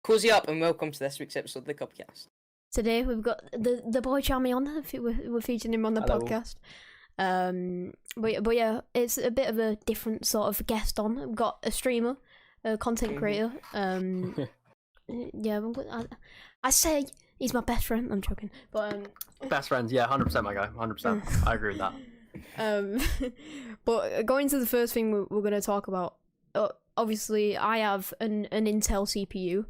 Cozy up and welcome to this week's episode of the Cupcast. Today we've got the boy Jammy on. We're featuring him on the Hello. podcast. But yeah, it's a bit of a different sort of guest on. We've got a streamer, a content creator. Yeah, I say he's my best friend. I'm joking, but Best friends, yeah, 100%, my guy, 100%. I agree with that. but going to the first thing we're going to talk about. Obviously, I have an Intel CPU.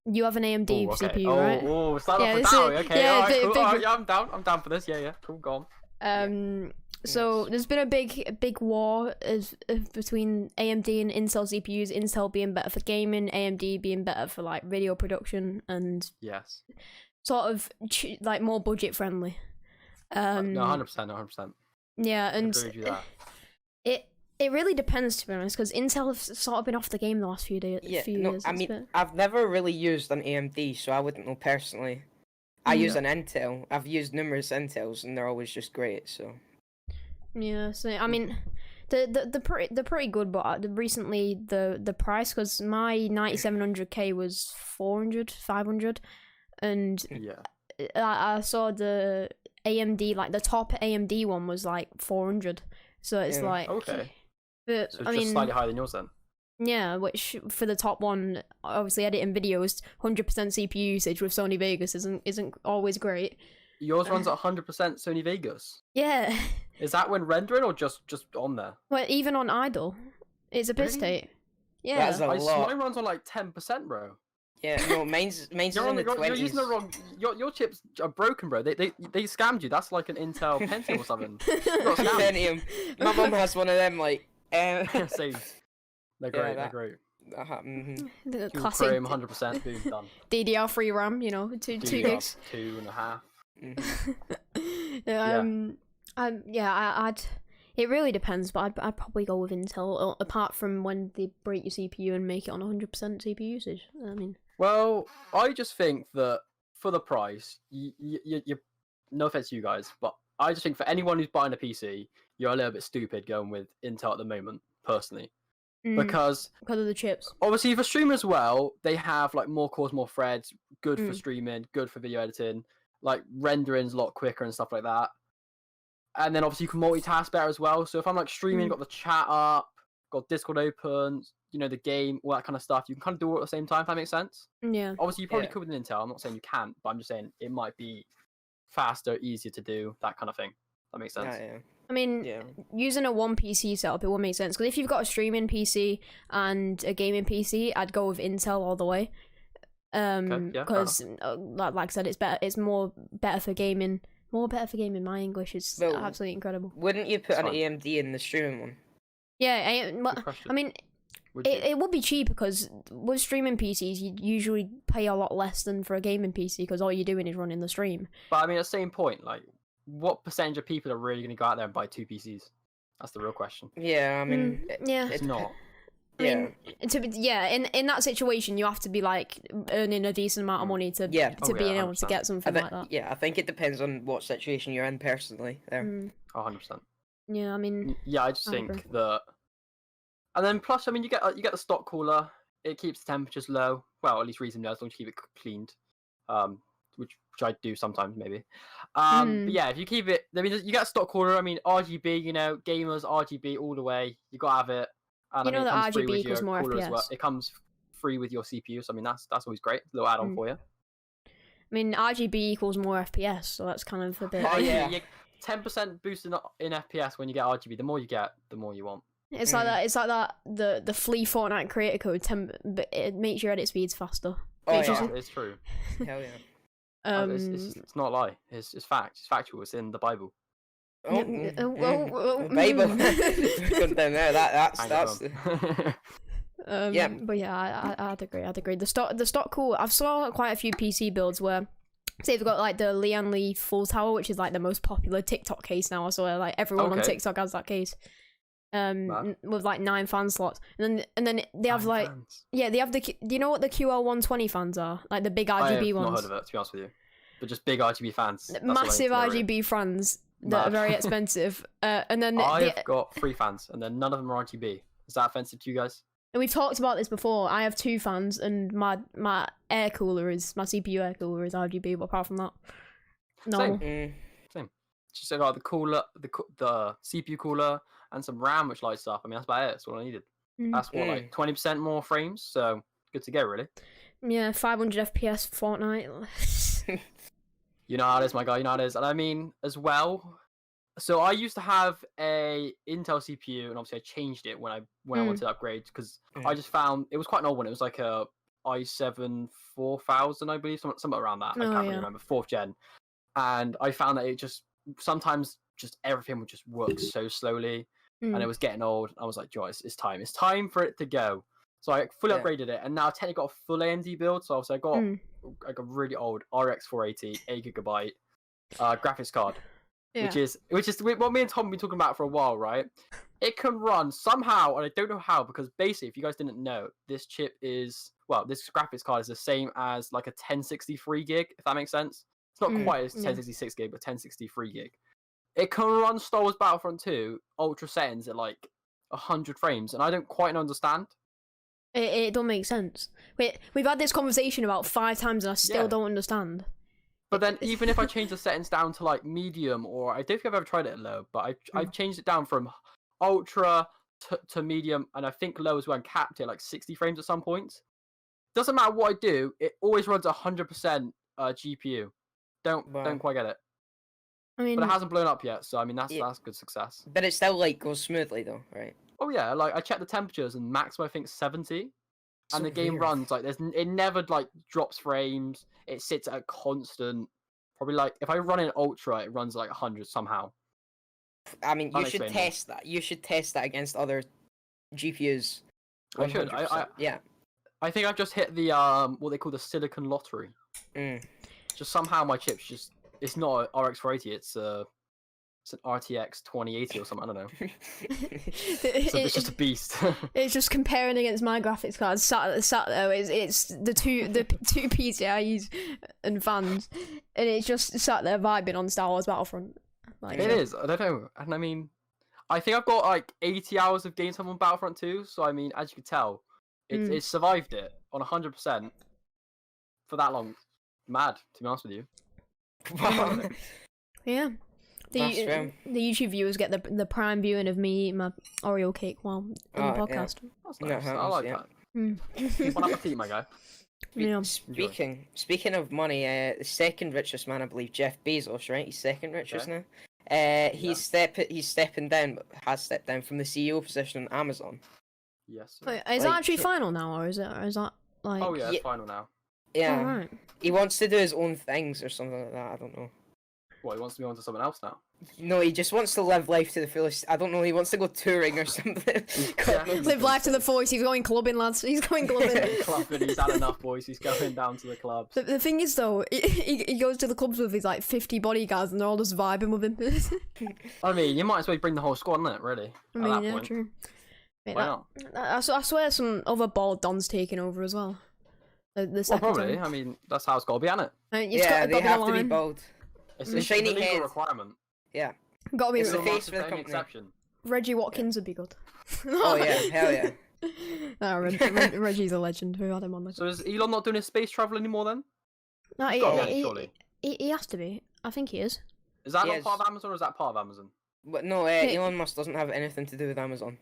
You have an AMD CPU, right? Oh, start Yeah, off with this that. is- Okay, yeah, alright, cool. big- Alright, yeah, I'm down for this. Yeah, cool, go on. So there's been a big war between AMD and Intel CPUs. Intel being better for gaming, AMD being better for like video production and Yes. sort of like more budget friendly. No, 100%. Yeah, and I agree with you that. it really depends, to be honest, because Intel have sort of been off the game the last few years. I mean, I've never really used an AMD, so I wouldn't know personally. I use an Intel. I've used numerous Intels, and they're always just great. So yeah, so I mean, they're pretty good, but recently the price, because my 9700K was 500, and Yeah. I saw the AMD, like the top AMD one was like 400. So it's like Okay. But So it's I just mean, slightly higher than yours then. yeah, which for the top one, obviously editing videos, 100% CPU usage with Sony Vegas isn't always great. Yours runs at 100% Sony Vegas. Yeah, Is that when rendering or just on there? well, even on idle, it's a piss Really? take. Yeah, That's a lot. Mine runs on like 10%, bro. yeah, no, mine's is in the 20s. You're using the wrong. Your chips are broken, bro. They scammed you. That's like an Intel Pentium or something. You got scammed. Pentium. My mum has one of them. Like, Same. They're great. They're great. the Dual classic Chrome, 100%. Boom, done. DDR3 RAM, you know, two gigs. 2.5. I'd. It really depends, but I'd probably go with Intel. Apart from when they break your CPU and make it on 100% CPU usage. I mean, Well, I just think that for the price, you no offense to you guys, but I just think for anyone who's buying a PC, you're a little bit stupid going with Intel at the moment, personally, because of the chips. obviously for streaming as well, they have like more cores, more threads, good for streaming, good for video editing, like rendering's a lot quicker and stuff like that. And then obviously you can multitask better as well. So if I'm like streaming, got the chat up, got Discord open, you know, the game, all that kind of stuff, you can kind of do it at the same time, if that makes sense. Yeah. Obviously you probably could with an Intel. I'm not saying you can't, but I'm just saying it might be faster, easier to do, that kind of thing. That makes sense. Yeah. I mean, using a one PC setup, it would make sense. Because if you've got a streaming PC and a gaming PC, I'd go with Intel all the way. Because, like I said, it's better. It's better for gaming. More better for gaming. My English is absolutely incredible. Wouldn't you put It's an fine. AMD in the streaming one? Yeah, Good question. I mean, it would be cheap because with streaming PCs, you usually pay a lot less than for a gaming PC because all you're doing is running the stream. But I mean, at the same point, like, what percentage of people are really going to go out there and buy two PCs? That's the real question. Yeah, I mean, It's not. I mean, in that situation, you have to be like earning a decent amount of money to be able to get something like that. Yeah, I think it depends on what situation you're in personally. There. 100%. Yeah, I mean. Yeah, I just think that. And then plus, I mean, you get the stock cooler. It keeps the temperatures low. Well, at least reasonably, as long as you keep it cleaned. Which I do sometimes, maybe. But yeah, if you keep it, I mean, you get a stock cooler. I mean, RGB. You know, gamers RGB all the way. You gotta have it. And You know I mean, that RGB equals more cooler as FPS. well. It comes free with your CPU, so I mean that's always great. A little add-on for you. I mean, RGB equals more FPS, so that's kind of a bit. Oh, yeah. 10% boost in FPS when you get RGB. The more you get, the more you want. It's like that. It's like that. The free Fortnite creator code. But it makes your edit speeds faster. Oh, Yeah, it's true. Hell yeah. It's not a lie. It's fact. It's factual. It's in the Bible. Bible. Good down there. That's. Yeah, but yeah, I'd agree. The stock cool. I've saw quite a few PC builds where, say, they've got like the Lian Li full tower, which is like the most popular TikTok case now. So like everyone on TikTok has that case. With like 9 fan slots, and then they have like they have the. Do you know what the QL120 fans are? Like the big RGB ones. I've not heard of it, to be honest with you. But just big RGB fans. That's Massive what I need to know, RGB fans that are very expensive. And then I've got 3 fans, and then none of them are RGB. Is that offensive to you guys? And we've talked about this before. I have 2 fans, and my air cooler is my CPU air cooler is RGB. But apart from that, no. Same. Just got the cooler, the CPU cooler, and some RAM which lights up. I mean, that's about it. That's all I needed. That's what, like 20% more frames. So good to go, really. Yeah, 500 FPS Fortnite. You know how it is, my guy. You know how it is. And I mean, as well. So I used to have a Intel CPU, and obviously I changed it when I wanted to upgrade because I just found it was quite an old one. It was like a i7 4000, I believe, something around that. I can't really remember, 4th gen. And I found that it just sometimes just everything would just work so slowly, and it was getting old. I was like, Joe, it's time. It's time for it to go. So I fully upgraded it, and now I technically got a full AMD build. So obviously I got like a really old RX 480, 8GB graphics card. Which is what me and Tom have been talking about for a while, right? It can run somehow, and I don't know how, because basically, if you guys didn't know, this graphics card is the same as like a 1063 gig, if that makes sense. It's not quite as 1066 gig, but 1063 gig. It can run Star Wars Battlefront 2 ultra settings at like 100 frames, and I don't quite understand. It don't make sense. We've had this conversation about 5 times, and I still don't understand. But then, even if I change the settings down to like medium, or I don't think I've ever tried it at low, but I've changed it down from ultra to medium, and I think low as well, and capped it like 60 frames at some points. Doesn't matter what I do, it always runs 100% GPU. Don't quite get it. I mean, but it hasn't blown up yet, so I mean that's good success. But it still like goes smoothly though, right? Oh yeah, like I checked the temperatures and maximum I think 70. And the game runs like it never like drops frames. It sits at a constant. Probably like if I run in ultra, it runs like 100 somehow. I mean, you should test that. You should test that against other GPUs. I should. I think I've just hit the what they call the silicon lottery. Just somehow my chip's it's not an RX 480. It's an RTX 2080 or something. I don't know. It's just a beast. It's just comparing against my graphics cards sat there. It's the two PCIes and fans, and it's just sat there vibing on Star Wars Battlefront. Like, it is. I don't know. And I mean, I think I've got like 80 hours of game time on Battlefront 2. So I mean, as you can tell, it survived it on 100% for that long. Mad, to be honest with you. Yeah. The YouTube viewers get the prime viewing of me eating my Oreo cake while on the podcast. Yeah. That's nice. I like that. Bon appetit, my guy. Yeah. Speaking of money, the second richest man, I believe, Jeff Bezos, right? He's second richest now. He's stepping down, but has stepped down from the CEO position on Amazon. Yes. Wait, is that actually final now, or is that like? Oh yeah, it's final now. Yeah. Oh, right. He wants to do his own things or something like that. I don't know. What, he wants to be on to someone else now? No, he just wants to live life to the fullest. I don't know, he wants to go touring or something. Live life to the fullest. He's going clubbing, lads. He's going clubbing. Clubbing. He's had enough, boys. He's going down to the clubs. The thing is, though, he goes to the clubs with his like 50 bodyguards, and they're all just vibing with him. I mean, you might as well bring the whole squad, innit? Really? I mean, yeah, true. Wait, why not? I swear, some other bald dons taking over as well. The second probably. time. I mean, that's how it's got to be, isn't it? Yeah, they have to be bald. It's a shiny legal requirement. Yeah. Gotta be it's the face for the company. Exception. Reggie Watkins would be good. Oh yeah, hell yeah. No, Reggie's a legend. Who had him on the... So is Elon not doing his space travel anymore then? No, he has to be. I think he is. Is that not part of Amazon or is that part of Amazon? But no, Elon Musk doesn't have anything to do with Amazon.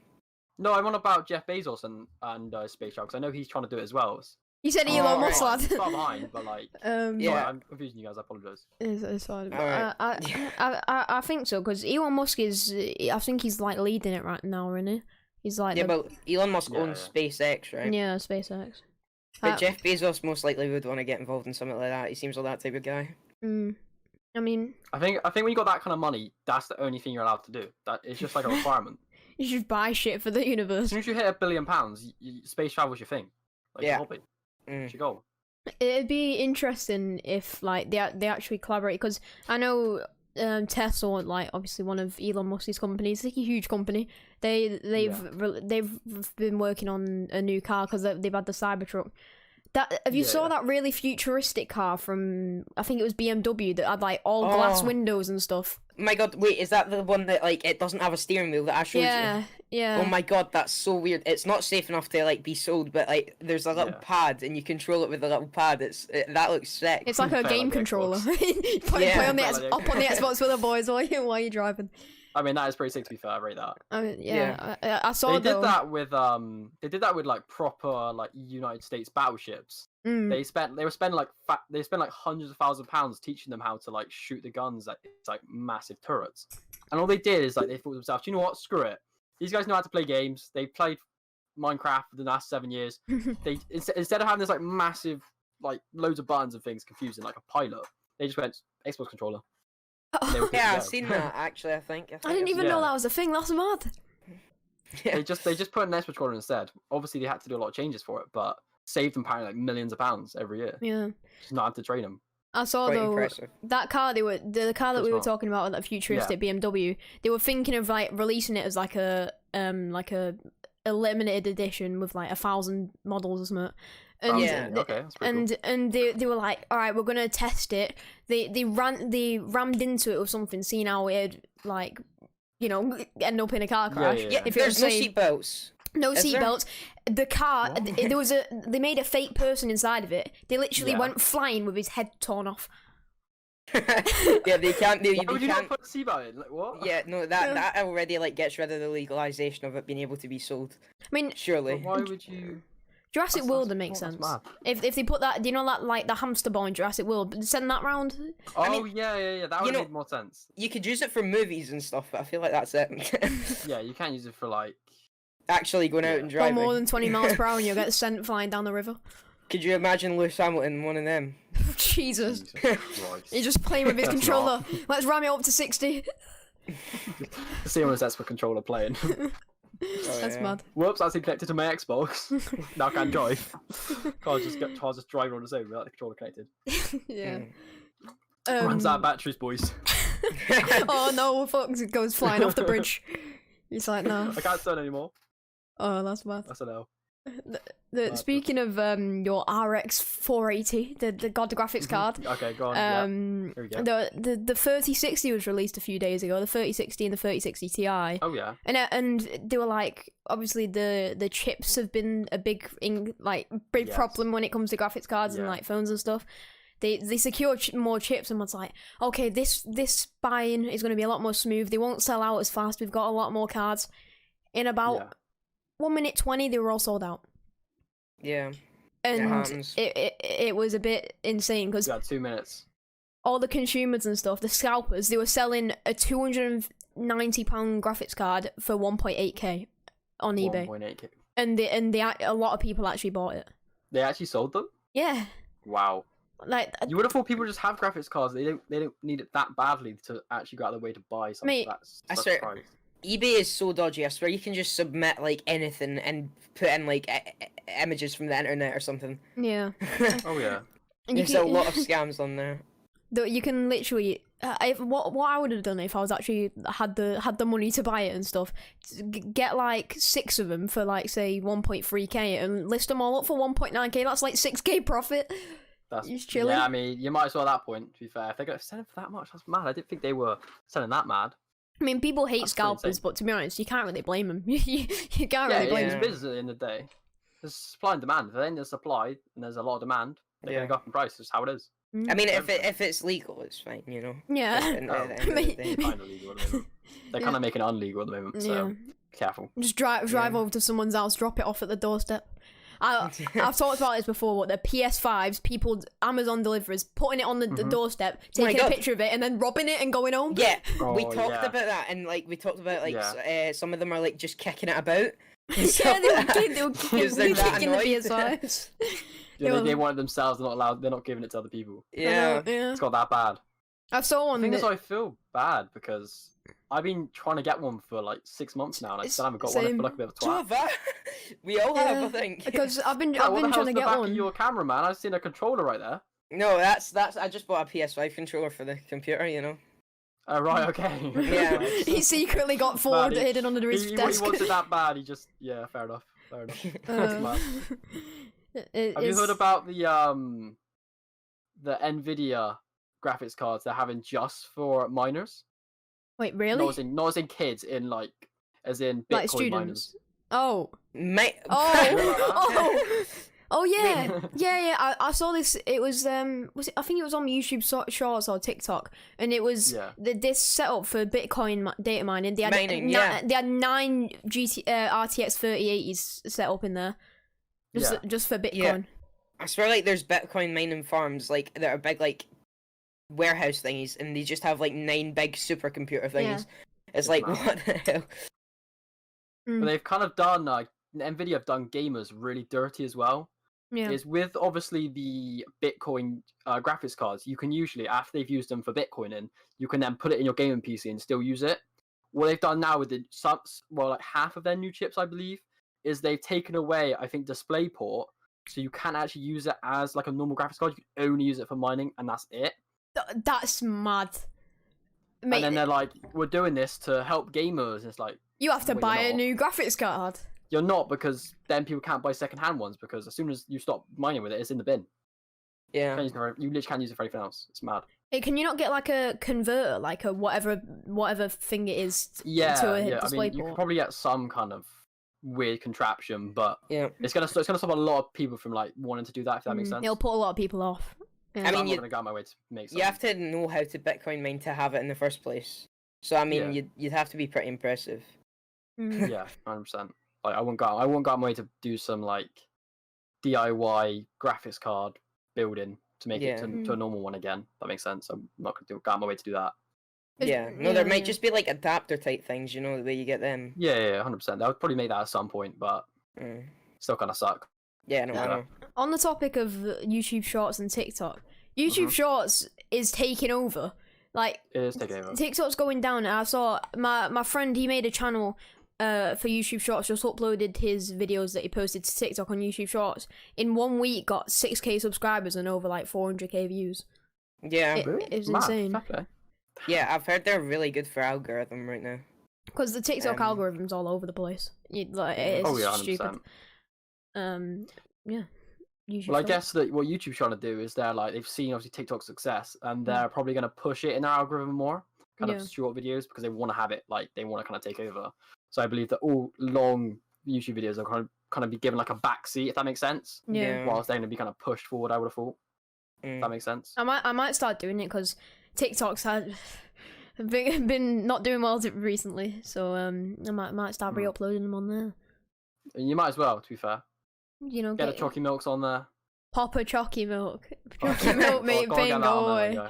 No, I'm on about Jeff Bezos and space travel because I know he's trying to do it as well. You said Elon Musk, lad. It's far behind, but like, yeah, I'm confusing you guys. I apologise. It's fine. Right. I think so because Elon Musk is. I think he's like leading it right now, isn't he? He's like. Yeah, but Elon Musk owns SpaceX, right? Yeah, SpaceX. But Jeff Bezos most likely would want to get involved in something like that. He seems like that type of guy. I mean, I think when you got that kind of money, that's the only thing you're allowed to do. That it's just like a requirement. You should buy shit for the universe. As soon as you hit £1 billion, space travel's your thing. Like, yeah. Your hobby. It's your goal. It'd be interesting if like they actually collaborate because I know Tesla, like obviously one of Elon Musk's companies, it's like a huge company. They've been working on a new car because they've had the Cybertruck. Have you saw that really futuristic car from, I think it was BMW, that had like all glass windows and stuff? My god, wait, is that the one that like it doesn't have a steering wheel that I showed you? Yeah. Oh my god, that's so weird. It's not safe enough to like be sold, but like there's a little pad and you control it with a little pad. That looks sick. It's like a game controller. Play on the up on the Xbox with the boys while you're driving. I mean, that is pretty sick to be fair. I rate that. I mean, I saw they did that with like proper like United States battleships. They were spending like hundreds of thousands of pounds teaching them how to like shoot the guns at like massive turrets. And all they did is like they thought to themselves, you know what, screw it. These guys know how to play games. They played Minecraft for the last 7 years. They instead of having this like massive like loads of buttons and things confusing like a pilot, they just went Xbox controller. Yeah, I've seen that actually. I think I didn't even know that was a thing. That's mad. Yeah. They just put an Xbox controller instead. Obviously, they had to do a lot of changes for it, but saved them apparently like millions of pounds every year. Yeah, just not have to train them. I saw Quite though impressive. that car the car that we were talking about, that futuristic BMW. They were thinking of like releasing it as like a limited edition with like 1,000 models or something. And okay, that's pretty cool. and they were like, all right, we're gonna test it. They rammed into it with something, seeing how it like, you know, end up in a car crash. Yeah, if there's no seatbelts. No seatbelts. The car, they made a fake person inside of it. They literally went flying with his head torn off. Yeah, they can't. Why would you not put a seatbelt in? Like what? Yeah, no, that already like gets rid of the legalization of it being able to be sold. I mean, surely. But why would you? Jurassic World would make sense. If they put that, do you know that like the hamster ball in Jurassic World, send that round? Oh, I mean, yeah, that would make more sense. You could use it for movies and stuff, but I feel like that's it. Yeah, you can't use it for like actually going out and driving. More than 20 miles per hour and you'll get sent flying down the river. Could you imagine Lewis Hamilton, one of them? Jesus. He's just playing with his controller. Let's ram it up to 60. See him as that's for controller playing. That's mad. Whoops, that's connected to my Xbox. Now I can't drive. Car's just driving on its own without the controller connected. Yeah. Runs out of batteries, boys. Oh no, fuck, it goes flying off the bridge. He's like, no. I can't turn anymore. Oh, that's mad. That's an L. Speaking of your RX 480, the graphics card. Okay, go on. Here we go. The 3060 was released a few days ago. The 3060 and the 3060 Ti. Oh yeah. And they were like, obviously the chips have been a big problem when it comes to graphics cards and like phones and stuff. They secured more chips and was like, okay, this buying is going to be a lot more smooth. They won't sell out as fast. We've got a lot more cards. In about 1 minute 20, they were all sold out. Yeah. And it was a bit insane because 2 minutes. All the consumers and stuff, the scalpers, they were selling a £290 graphics card for 1.8k on eBay. 1.8k. And a lot of people actually bought it. They actually sold them? Yeah. Wow. Like you would have thought people just have graphics cards. They don't need it that badly to actually go out of their way to buy something. Mate, I swear, eBay is so dodgy. I swear you can just submit like anything and put in like images from the internet or something. Yeah. Oh yeah. There's a lot of scams on there. You can literally. What I would have done if I was actually had the money to buy it and stuff, get like 6 of them for like say 1.3k and list them all up for 1.9k. That's like 6k profit. That's just chilling. Yeah, I mean, you might as well at that point. To be fair, if they're going to sell it for that much, that's mad. I didn't think they were selling that mad. I mean, people hate scalpers, but to be honest, you can't really blame them. you can't really blame them. It's business at the end of the day. There's supply and demand. If there's supply and there's a lot of demand, they're going to go up in price. That's how it is. I mean, if it's legal, it's fine, you know. Yeah. They're kind of making it unlegal at the moment, so careful. Just drive over to someone's house, drop it off at the doorstep. I've talked about this before. What the PS5s, Amazon deliverers putting it on the doorstep, taking a picture of it, and then robbing it and going home. Yeah, we talked about that, and like we talked about some of them are like just kicking it about. Yeah, they were kicking the PS5s. Yeah, they want it themselves. They're not allowed. They're not giving it to other people. Yeah, it's got that bad. I saw one. The thing is, I feel bad because I've been trying to get one for like 6 months now, and I still haven't got one. I feel like a bit of a twat. We all have, I think. Because I've been trying to get one. Your camera, man. I've seen a controller right there. No, that's. I just bought a PS5 controller for the computer. You know. Right. Okay. Yeah. He secretly got 4 hidden under his desk. He wants it that bad. He just. Yeah. Fair enough. Have you heard about the Nvidia graphics cards they're having just for minors? Wait, really? Not as in kids, as in Bitcoin like students. miners. Oh. Mate. Oh yeah, yeah. I saw this. It was I think it was on YouTube Shorts or TikTok, and it was this setup for Bitcoin data mining. They had Mining, they had 9 RTX 3080s set up in there, just for Bitcoin. Yeah. I swear, like there's Bitcoin mining farms like that are big like warehouse thingies, and they just have like 9 big supercomputer things. Yeah. It's like what the hell? But they've kind of done Nvidia have done gamers really dirty as well. Yeah. Is with obviously the Bitcoin graphics cards, you can usually, after they've used them for Bitcoining, you can then put it in your gaming PC and still use it. What they've done now with like half of their new chips, I believe, is they've taken away, I think, DisplayPort, so you can't actually use it as like a normal graphics card. You can only use it for mining, and that's it. That's mad. Mate, and then they're like, we're doing this to help gamers. It's like, you have to buy a new graphics card. You're not, because then people can't buy second-hand ones, because as soon as you stop mining with it, it's in the bin. Yeah. You literally can't use it for anything else. It's mad. Hey, can you not get like a converter, like a whatever thing it is to a DisplayPort? I mean, you can probably get some kind of weird contraption, but it's gonna stop a lot of people from like wanting to do that, if that makes sense. It'll put a lot of people off. Yeah. I mean, I'm not gonna go out my way to make something. You have to know how to Bitcoin mine to have it in the first place. So I mean, you'd have to be pretty impressive. Yeah, 100%. Like I won't go out my way to do some like DIY graphics card building to make it to a normal one again. That makes sense. I'm not gonna go out my way to do that. Yeah, no, there might just be like adapter type things, you know, the way you get them. Yeah, 100%. I would probably make that at some point, but still kind of suck. Yeah, no, I know. On the topic of YouTube Shorts and TikTok, YouTube Shorts is taking over. Like, it is taking over. TikTok's going down. I saw my friend, he made a channel for YouTube Shorts, just uploaded his videos that he posted to TikTok on YouTube Shorts. In 1 week, got 6k subscribers and over like 400k views. Yeah, it was insane. Yeah, I've heard they're really good for algorithm right now. Because the TikTok algorithm's all over the place. It's stupid. 100%. Yeah. YouTube I guess that what YouTube's trying to do is they've seen obviously TikTok's success, and they're probably going to push it in their algorithm more, kind of short videos, because they want to have it, like they want to kind of take over. So I believe that all long YouTube videos are kind of be given like a backseat, if that makes sense. Yeah. Whilst they're going to be kind of pushed forward, I would have thought. If that makes sense. I might start doing it because TikTok's been not doing well recently, so I might start re-uploading them on there. And you might as well, to be fair. You know, get a Chalky Milks on there. Pop a Chalky Milk. Chalky Milk, mate, bingo.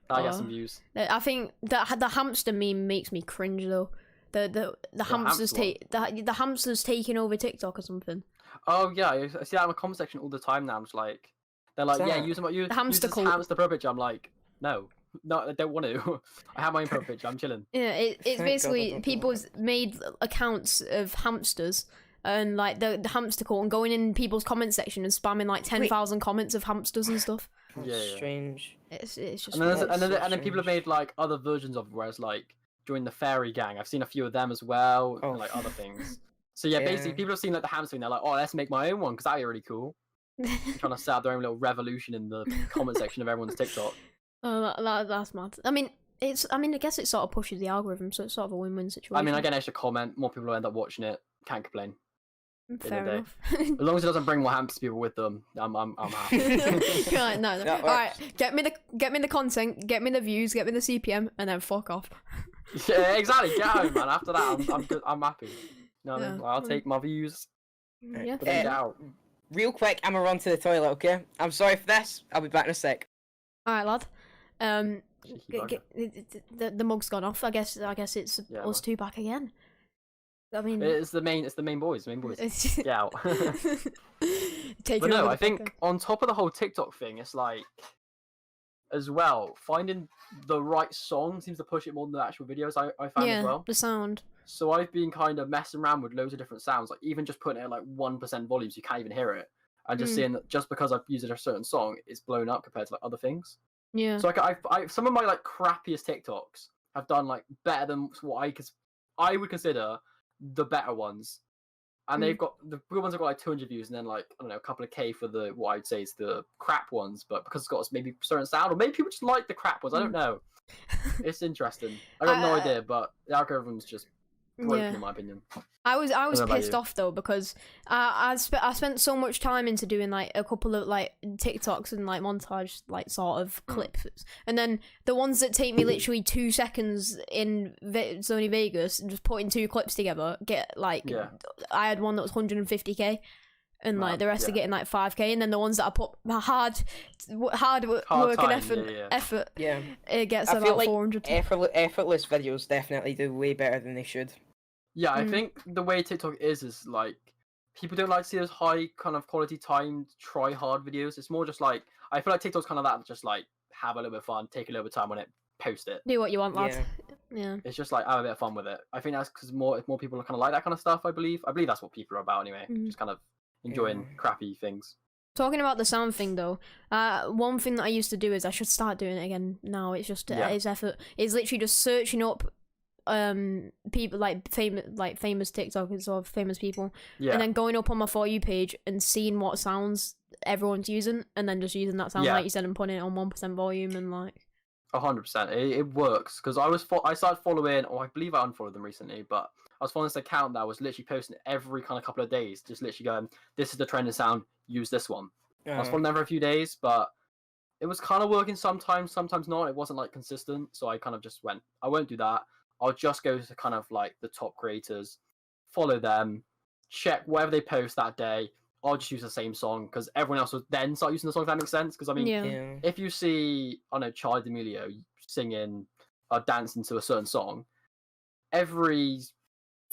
I get some views. I think the hamster meme makes me cringe though. The hamsters the hamsters taking over TikTok or something. Oh yeah, I see that in the comment section all the time now. I'm just like, they're like, use the hamster profile picture. I'm like, no, I don't want to. I have my own profile picture. I'm chilling. Yeah, it's basically people's made accounts of hamsters. And like the hamster cult, and going in people's comment section and spamming like 10,000 comments of hamsters and stuff. Yeah, strange. It's just. And then people have made like other versions of it, whereas like join the fairy gang. I've seen a few of them as well, and like other things. So yeah, basically people have seen like the hamster and they're like, oh, let's make my own one because that'd be really cool. Trying to set up their own little revolution in the comment section of everyone's TikTok. Oh, that's mad. I mean, I guess it sort of pushes the algorithm, so it's sort of a win-win situation. I mean, I get an extra comment, more people will end up watching it. Can't complain. Fair enough. As long as it doesn't bring more hamster people with them, I'm happy. Right, no. All right, get me the content, get me the views, get me the CPM, and then fuck off. Yeah, exactly. Get home, man. After that, I'm good. I'm happy. You know what I mean? I'll take my views. Yeah. Real quick, I'm gonna run to the toilet. Okay. I'm sorry for this. I'll be back in a sec. All right, lad. The mug's gone off. I guess it's us two back again. I mean, it's the main boys. Get out. But no, I think on top of the whole TikTok thing, it's like, as well, finding the right song seems to push it more than the actual videos. I found as well. The sound. So I've been kind of messing around with loads of different sounds, like even just putting it at like 1% volume, so you can't even hear it, and just seeing that just because I've used a certain song, it's blown up compared to like other things. Yeah. So I some of my like crappiest TikToks have done like better than what I would consider the better ones, and they've got the good ones have got like 200 views, and then like I don't know, a couple of K for the what I'd say is the crap ones, but because it's got maybe certain sound, or maybe people just like the crap ones. I don't know. It's interesting. I got no idea, but the algorithm's just broken in my opinion. I was pissed off though, because I spent so much time into doing like a couple of like TikToks and like montage like sort of clips, and then the ones that take me literally 2 seconds in Sony Vegas and just putting 2 clips together get like I had one that was 150k. And like the rest are getting like 5k, and then the ones that I put hard work and effort, it gets about like 400. Effortless videos definitely do way better than they should. Yeah, I think the way TikTok is like people don't like to see those high kind of quality timed try hard videos. It's more just like I feel like TikTok's kind of that, just like have a little bit of fun, take a little bit of time on it, post it. Do what you want, lad. Yeah. It's just like have a bit of fun with it. I think that's because more people are kind of like that kind of stuff. I believe that's what people are about anyway. Just kind of enjoying crappy things. Talking about the sound thing though, one thing that I used to do is I should start doing it again now. It's just it's effort. It's literally just searching up people like famous TikTokers or famous people, and then going up on my For You page and seeing what sounds everyone's using, and then just using that sound like you said and putting it on 1% volume and like 100%. It works because I started following, or I believe I unfollowed them recently, but I was following this account that was literally posting every kind of couple of days, just literally going, this is the trending sound, use this one. I was following them for a few days, but it was kind of working sometimes not. It wasn't like consistent, so I kind of just went, I won't do that. I'll just go to kind of like the top creators, follow them, check whatever they post that day. I'll just use the same song because everyone else will then start using the song, if that makes sense. Because I mean, if you see, I don't know, Charli D'Amelio singing or dancing to a certain song, every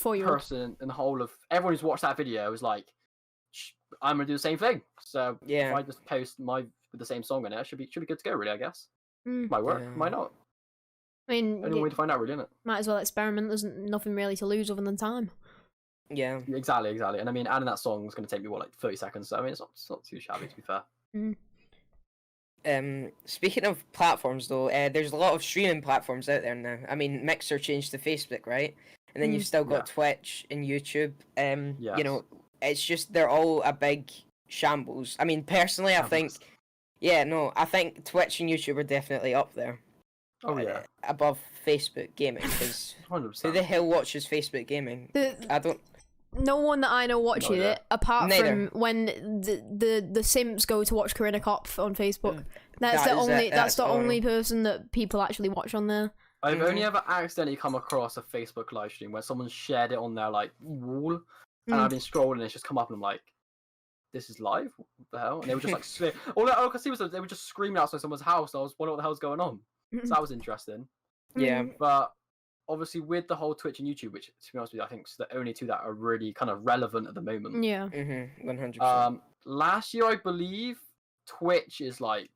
person in the whole of everyone who's watched that video is like, I'm gonna do the same thing. So if I just post with the same song in it, should be good to go. Really, I guess. Might work, might not. I mean, only way to find out, really, isn't it? Might as well experiment. There's nothing really to lose other than time. Yeah, exactly. And I mean, adding that song is going to take me like 30 seconds. So I mean, it's not too shabby, to be fair. Speaking of platforms, though, there's a lot of streaming platforms out there now. I mean, Mixer changed to Facebook, right? And then you've still got Twitch and YouTube. You know, it's just they're all a big shambles. I mean, personally, I think Twitch and YouTube are definitely up there. Above Facebook gaming, because who the hell watches Facebook gaming? I don't. No one that I know watches it, apart from when the simps go to watch Corinna Kopf on Facebook. That's the only person that people actually watch on there. I've only ever accidentally come across a Facebook live stream where someone shared it on their like wall, and I've been scrolling and it's just come up and I'm like, this is live? What the hell? And they were just like, all I could see was they were just screaming outside someone's house. And I was wondering what the hell's going on. So that was interesting. Yeah. But obviously with the whole Twitch and YouTube, which to be honest with you, I think is the only two that are really kind of relevant at the moment. Yeah. 100%. Last year I believe Twitch is like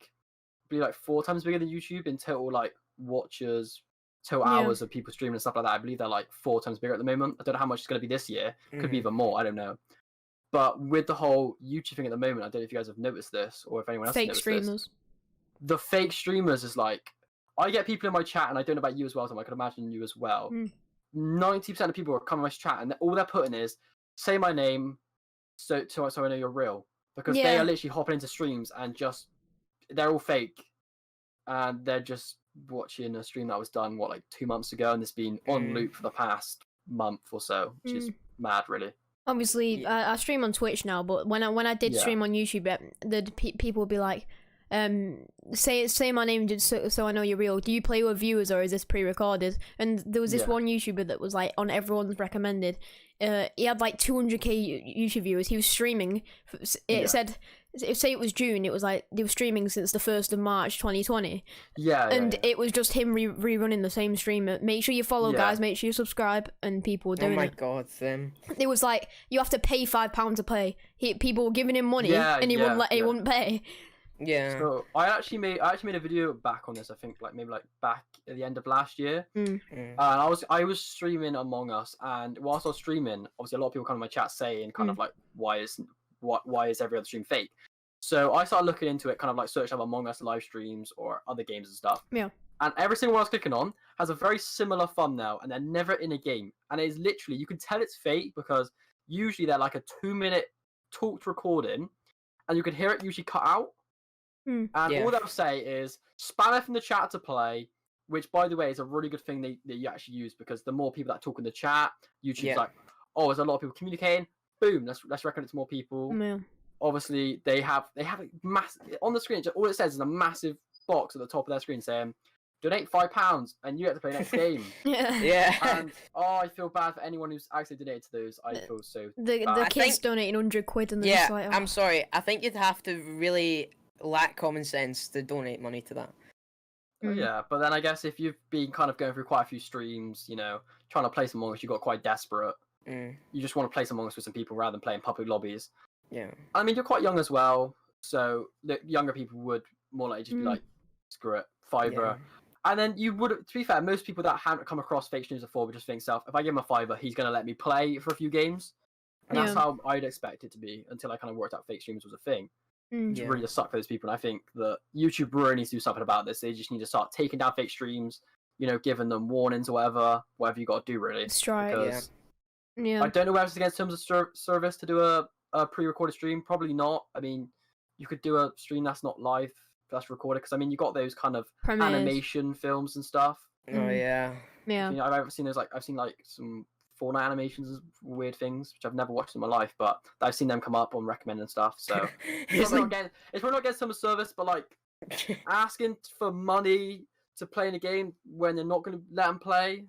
4 times bigger than YouTube in total like watchers, total hours of people streaming and stuff like that. I believe they're like 4 times bigger at the moment. I don't know how much it's going to be this year. Could be even more. I don't know. But with the whole YouTube thing at the moment, I don't know if you guys have noticed this or if anyone else has noticed streamers. This. The fake streamers is like, I get people in my chat, and I don't know about you as well, so I can imagine you as well. 90% of people are coming in my chat, and all they're putting is, say my name, so I know you're real. Because they are literally hopping into streams, and just, they're all fake. And they're just watching a stream that was done, 2 months ago, and it's been on loop for the past month or so, which is mad, really. Obviously, I stream on Twitch now, but when I did stream on YouTube, people would be like, say my name so I know you're real. Do you play with viewers or is this pre-recorded? And there was this one YouTuber that was like on everyone's recommended. He had like 200k YouTube viewers. He was streaming. It said, say it was June. It was like they were streaming since the 1st of March 2020. It was just him rerunning the same stream. Make sure you follow, guys. Make sure you subscribe. And people were doing it. Oh my god, Sim. It was like you have to pay £5 to play. People were giving him money, and he wouldn't pay. Yeah. So I actually made a video back on this. I think maybe back at the end of last year. And I was streaming Among Us, and whilst I was streaming, obviously a lot of people come in my chat saying kind of like why is every other stream fake? So I started looking into it, kind of like search up Among Us live streams or other games and stuff. Yeah. And every single one I was clicking on has a very similar thumbnail, and they're never in a game. And it is literally, you can tell it's fake because usually they're like a 2-minute talked recording, and you can hear it usually cut out. And all they'll say is spam F in the chat to play, which, by the way, is a really good thing that you actually use, because the more people that talk in the chat, YouTube's like, oh, there's a lot of people communicating. Boom, let's recommend it to more people. Obviously, they have a massive on the screen. All it says is a massive box at the top of their screen saying, donate £5 and you get to play next game. And I feel bad for anyone who's actually donated to those. I feel so the kids donating £100 and they're just like, I'm sorry, I think you'd have to really lack common sense to donate money to that. Yeah, but then I guess if you've been kind of going through quite a few streams, you know, trying to play some Among Us, you got quite desperate. You just want to play some Among Us with some people rather than playing public lobbies. I mean, you're quite young as well, so the younger people would more likely just be like, screw it, £5. And then you would, to be fair, most people that haven't come across fake streams before would just think, if I give him a £5, he's going to let me play for a few games. And that's how I'd expect it to be until I kind of worked out fake streams was a thing. Which really just suck for those people. And I think that YouTube really needs to do something about this. They just need to start taking down fake streams, you know, giving them warnings or whatever you got to do, really. Strike. I don't know whether it's against terms of service to do a pre-recorded stream. Probably not. I mean, you could do a stream that's not live, that's recorded, because I mean, you got those kind of animation films and stuff. Yeah. You know, I've seen those, like I've seen like some Fortnite animations and weird things, which I've never watched in my life, but I've seen them come up on recommend and stuff. So it's probably not against some service, but like asking for money to play in a game when they're not going to let them play,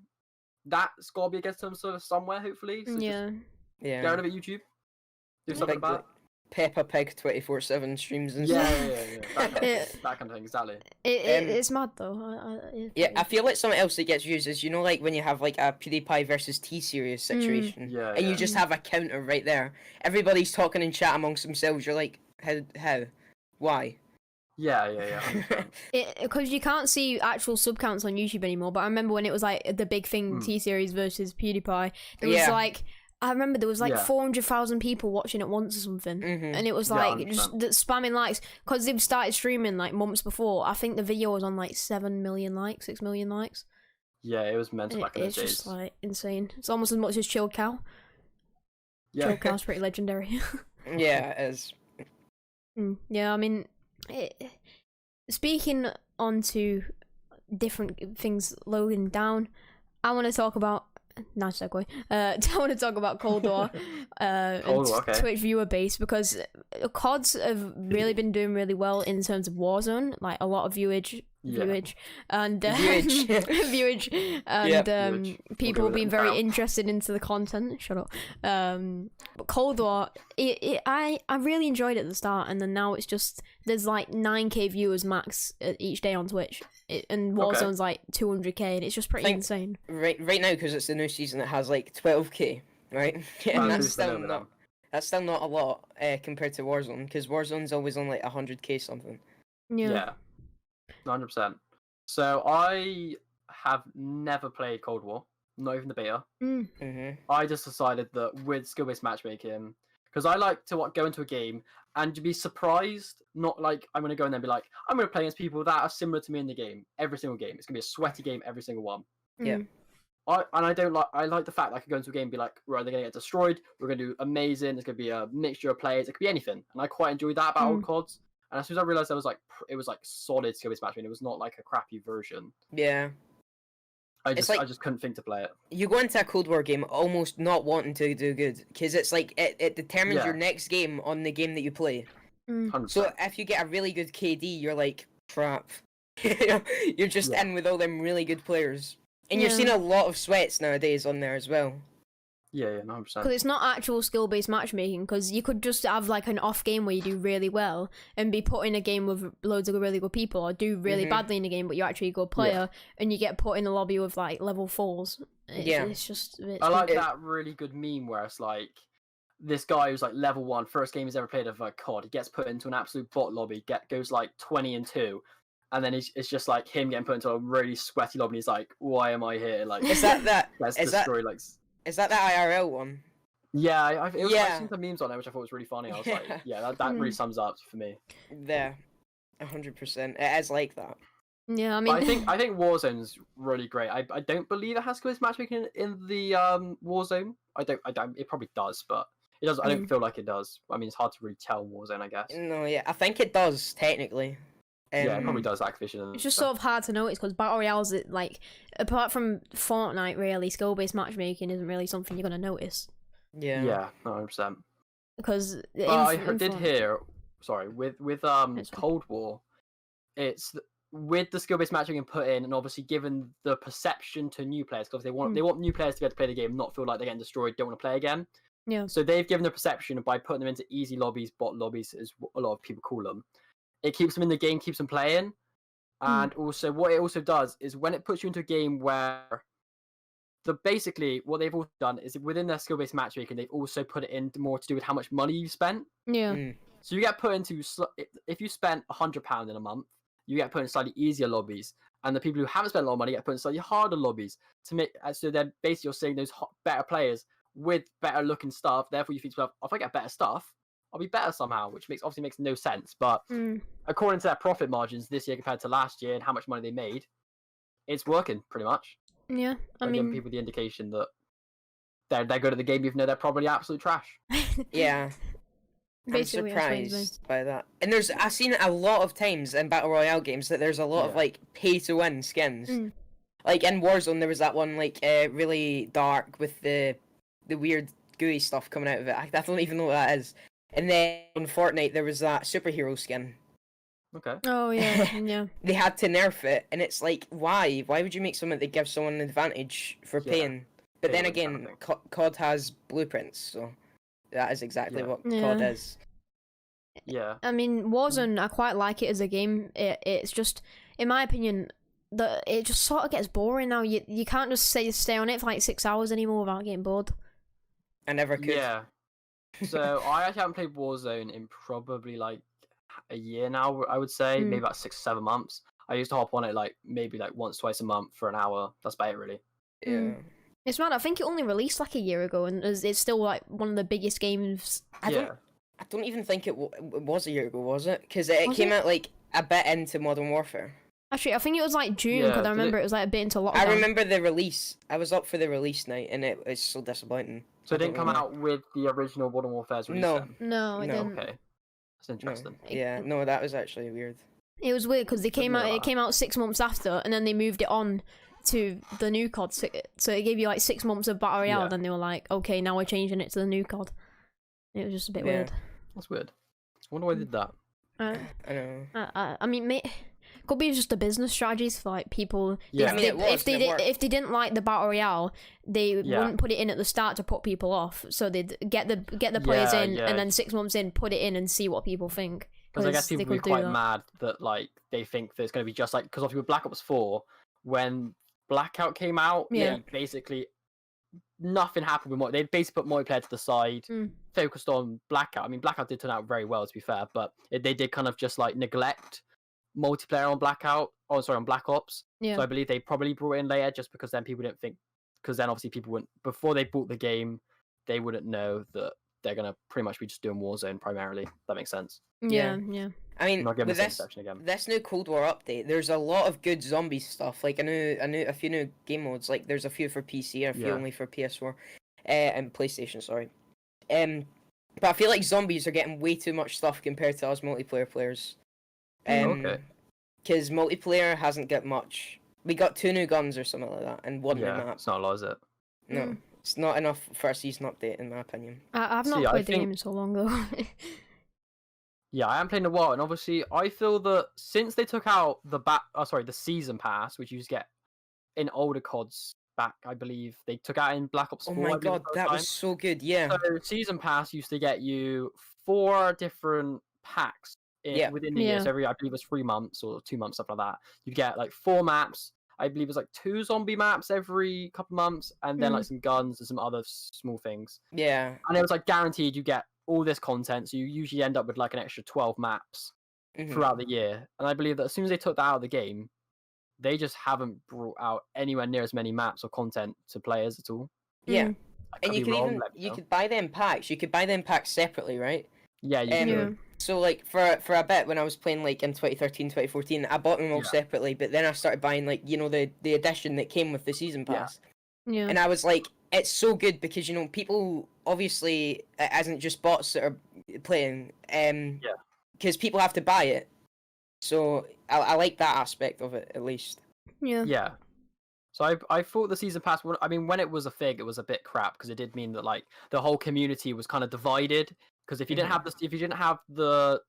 that's got to be against some service somewhere, hopefully. So get rid of it, YouTube. Do something about it. Peppa Pig 24/7 streams and stuff. That kind of thing, exactly. It's mad though. I feel like something else that gets used is, you know, like when you have like a PewDiePie versus T-Series situation, and you just have a counter right there. Everybody's talking in chat amongst themselves. You're like, how, why? Yeah. Because you can't see actual sub counts on YouTube anymore. But I remember when it was like the big thing, T-Series versus PewDiePie. It was like, I remember there was like 400,000 people watching at once or something, and it was like just spamming likes, because they've started streaming like months before. I think the video was on like 7 million likes, 6 million likes. Yeah, it was mental back in the days. It's just like insane. It's almost as much as Chill Cow. Chill Cow's pretty legendary. Yeah, it is. Yeah, I mean, speaking on to different things, Logan down, I want to talk about. Nice segue. I want to talk about Cold War and Twitch viewer base, because CODs have really been doing really well in terms of Warzone, like a lot of viewage and people being very interested into the content. Shut up. But Cold War, I really enjoyed it at the start, and then now it's just there's like 9k viewers max each day on Twitch, and Warzone's like 200k, and it's just pretty insane. Right now, because it's the new season, it has like 12k, right? And that's still not a lot compared to Warzone, because Warzone's always on like 100k something. Yeah. 100%. So I have never played Cold War, not even the beta. I just decided that with skill-based matchmaking, because I like to go into a game and to be surprised, not like I'm going to go in there and be like, I'm going to play against people that are similar to me in the game, every single game. It's going to be a sweaty game, every single one. I like the fact that I could go into a game and be like, right, they're going to get destroyed, we're going to do amazing, it's going to be a mixture of players, it could be anything. And I quite enjoy that about old CODs. And as soon as I realized it was like solid skill-based matchmaking, it was not like a crappy version. Yeah. I just couldn't think to play it. You go into a Cold War game almost not wanting to do good, because it's like it determines your next game on the game that you play. 100%. So if you get a really good KD, you're like, crap. You're just in with all them really good players. And you're seeing a lot of sweats nowadays on there as well. Yeah, 100%. Because it's not actual skill-based matchmaking, because you could just have like an off game where you do really well and be put in a game with loads of really good people, or do really badly in a game but you're actually a good player, and you get put in a lobby with like level 4s. It's just... I like that really good meme where it's like, this guy who's like level 1, first game he's ever played of COD, he gets put into an absolute bot lobby, goes like 20-2, and then it's just like him getting put into a really sweaty lobby, and he's like, why am I here? Like, is that let's destroy like... Is that the IRL one? Yeah, I've seen some memes on it, which I thought was really funny. I was like, that really sums up for me. There, 100%. It is like that. Yeah, I mean, but I think Warzone's really great. I don't believe it has skill-based matchmaking in the Warzone. I don't. It probably does, but it does. I don't feel like it does. I mean, it's hard to really tell Warzone, I guess. No, yeah, I think it does technically. Yeah, it probably does. Activision. And it's just stuff. sort of hard to notice because battle royales, like, apart from Fortnite, really, skill-based matchmaking isn't really something you're gonna notice. Yeah. Yeah, 100%. Because I did hear. Sorry, with Cold War, it's with the skill-based matchmaking put in, and obviously given the perception to new players, because they want new players to be able to play the game, not feel like they're getting destroyed, don't want to play again. Yeah. So they've given the perception by putting them into easy lobbies, bot lobbies, as a lot of people call them. It keeps them in the game, keeps them playing, and also what it also does is when it puts you into a game where basically what they've also done is within their skill-based matchmaking, they've also put it in more to do with how much money you spent. Yeah. So you get put into, if you spent £100 in a month, you get put in slightly easier lobbies, and the people who haven't spent a lot of money get put in slightly harder lobbies to make. So then basically you're seeing those better players with better looking stuff. Therefore, you think to yourself, if I get better stuff, I'll be better somehow, which obviously makes no sense. But according to their profit margins this year compared to last year and how much money they made, it's working pretty much. Yeah, I mean, giving people the indication that they're good at the game, even though they're probably absolute trash. Yeah. I'm surprised by that. And I've seen it a lot of times in Battle Royale games that there's a lot of like pay to win skins. Like in Warzone there was that one like really dark with the weird gooey stuff coming out of it. I don't even know what that is. And then in Fortnite there was that superhero skin. Okay. Oh yeah, yeah. They had to nerf it, and it's like, why? Why would you make something that gives someone an advantage for paying? But then again, COD has blueprints, so that is exactly what COD is. Yeah. I mean, Warzone, I quite like it as a game. It's just, in my opinion, it just sort of gets boring now. You can't just stay on it for like 6 hours anymore without getting bored. I never could. Yeah. So I actually haven't played Warzone in probably like a year now, I would say, maybe about 6-7 months. I used to hop on it like maybe like once, twice a month for an hour. That's about it, really. Yeah. It's mad. I think it only released like a year ago, and it's still like one of the biggest games. I don't even think it was a year ago, was it? Because it came out like a bit into Modern Warfare. Actually, I think it was like June, because I remember it was like a bit into lockdown. I remember the release. I was up for the release night, and it's so disappointing. So it didn't come out with the original Modern Warfare's release? No, it didn't. Okay. That's interesting. No. Yeah, no, that was actually weird. It was weird because it came out 6 months after, and then they moved it on to the new COD. So it gave you like 6 months of Battle Royale, then they were like, okay, now we're changing it to the new COD. It was just a bit weird. That's weird. I wonder why they did that. I know. I mean, could be just the business strategies for like people. Yeah. If they didn't like the Battle Royale, they wouldn't put it in at the start to put people off. So they'd get the players in, and then 6 months in, put it in and see what people think. Because I guess people would be quite mad that like they think that it's going to be just like, because obviously with Black Ops 4, when Blackout came out, basically nothing happened with they basically put multiplayer to the side, focused on Blackout. I mean, Blackout did turn out very well, to be fair, but they did kind of just like neglect multiplayer on on Black Ops. So I believe they probably brought it in later just because then people didn't think, because then obviously people wouldn't, before they bought the game, they wouldn't know that they're going to pretty much be just doing Warzone primarily. That makes sense. Yeah. I mean, with this new Cold War update, there's a lot of good zombie stuff. Like, I knew a few new game modes. Like, there's a few for PC and a few only for PS4 and PlayStation, sorry. But I feel like zombies are getting way too much stuff compared to us multiplayer players. Because multiplayer hasn't got much. We got 2 new guns or something like that, and 1 new map. It's not a lot, is it? No. It's not enough for a season update, in my opinion. I've not played the game in so long, though. Yeah, I haven't played in a while, and obviously, I feel that since they took out the season pass, which you just get in older CODs back, I believe they took out in Black Ops 4. Oh my god, that was so good! Yeah. So season pass used to get you 4 different packs within the year. So every, I believe it was 3 months or 2 months, stuff like that. You get like 4 maps. I believe it was like 2 zombie maps every couple months, and then like some guns and some other small things. Yeah. And it was like guaranteed you get all this content, so you usually end up with like an extra 12 maps throughout the year. And I believe that as soon as they took that out of the game, they just haven't brought out anywhere near as many maps or content to players at all. Yeah. And you could buy them packs. You could buy them packs separately, right? Yeah, you could. So like for a bit when I was playing like in 2013, 2014, I bought them all separately, but then I started buying like the edition that came with the season pass. Yeah. And I was like, it's so good because people obviously it isn't just bots that are playing. Because people have to buy it. So I like that aspect of it at least. Yeah. Yeah. So I thought the season pass. I mean, when it was a fig, it was a bit crap because it did mean that like the whole community was kind of divided. Because if you didn't have the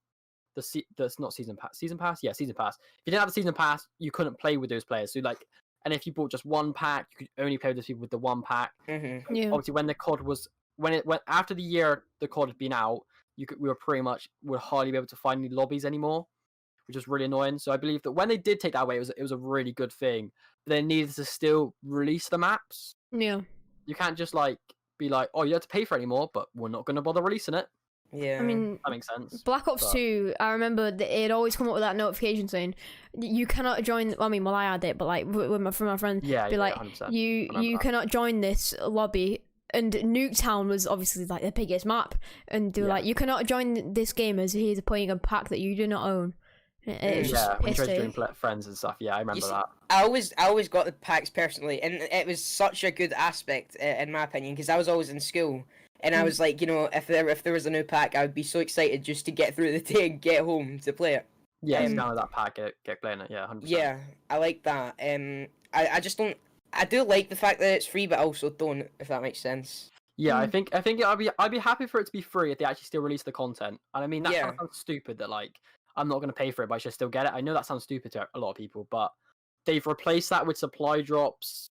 not season pass, season pass, yeah, season pass. If you didn't have the season pass, you couldn't play with those players. So like, and if you bought just one pack, you could only play with those people with the one pack. Mm-hmm. Yeah. Obviously, when the COD was when it went after the year the COD had been out, we would hardly be able to find any lobbies anymore, which was really annoying. So I believe that when they did take that away, it was a really good thing. But they needed to still release the maps. Yeah. You can't just like be like, oh, you have to pay for it anymore, but we're not going to bother releasing it. Yeah. I mean, that makes sense. Black Ops 2, I remember it always come up with that notification saying you cannot join. I mean, well, I had it, but like from my friend, like 100%. you cannot join this lobby. And Nuketown was obviously like the biggest map, and they were like, you cannot join this game as he is playing a pack that you do not own. It's just when you try to join friends and stuff. Yeah, I remember that. I always got the packs personally, and it was such a good aspect in my opinion because I was always in school. And I was like, if there was a new pack, I would be so excited just to get through the day and get home to play it. Yeah, download that pack, get playing it. Yeah, 100%. Yeah, I like that. I just don't. I do like the fact that it's free, but I also don't, if that makes sense. Yeah, I think I'd be happy for it to be free if they actually still release the content. And I mean that sounds stupid that like I'm not going to pay for it, but I should still get it. I know that sounds stupid to a lot of people, but they've replaced that with supply drops.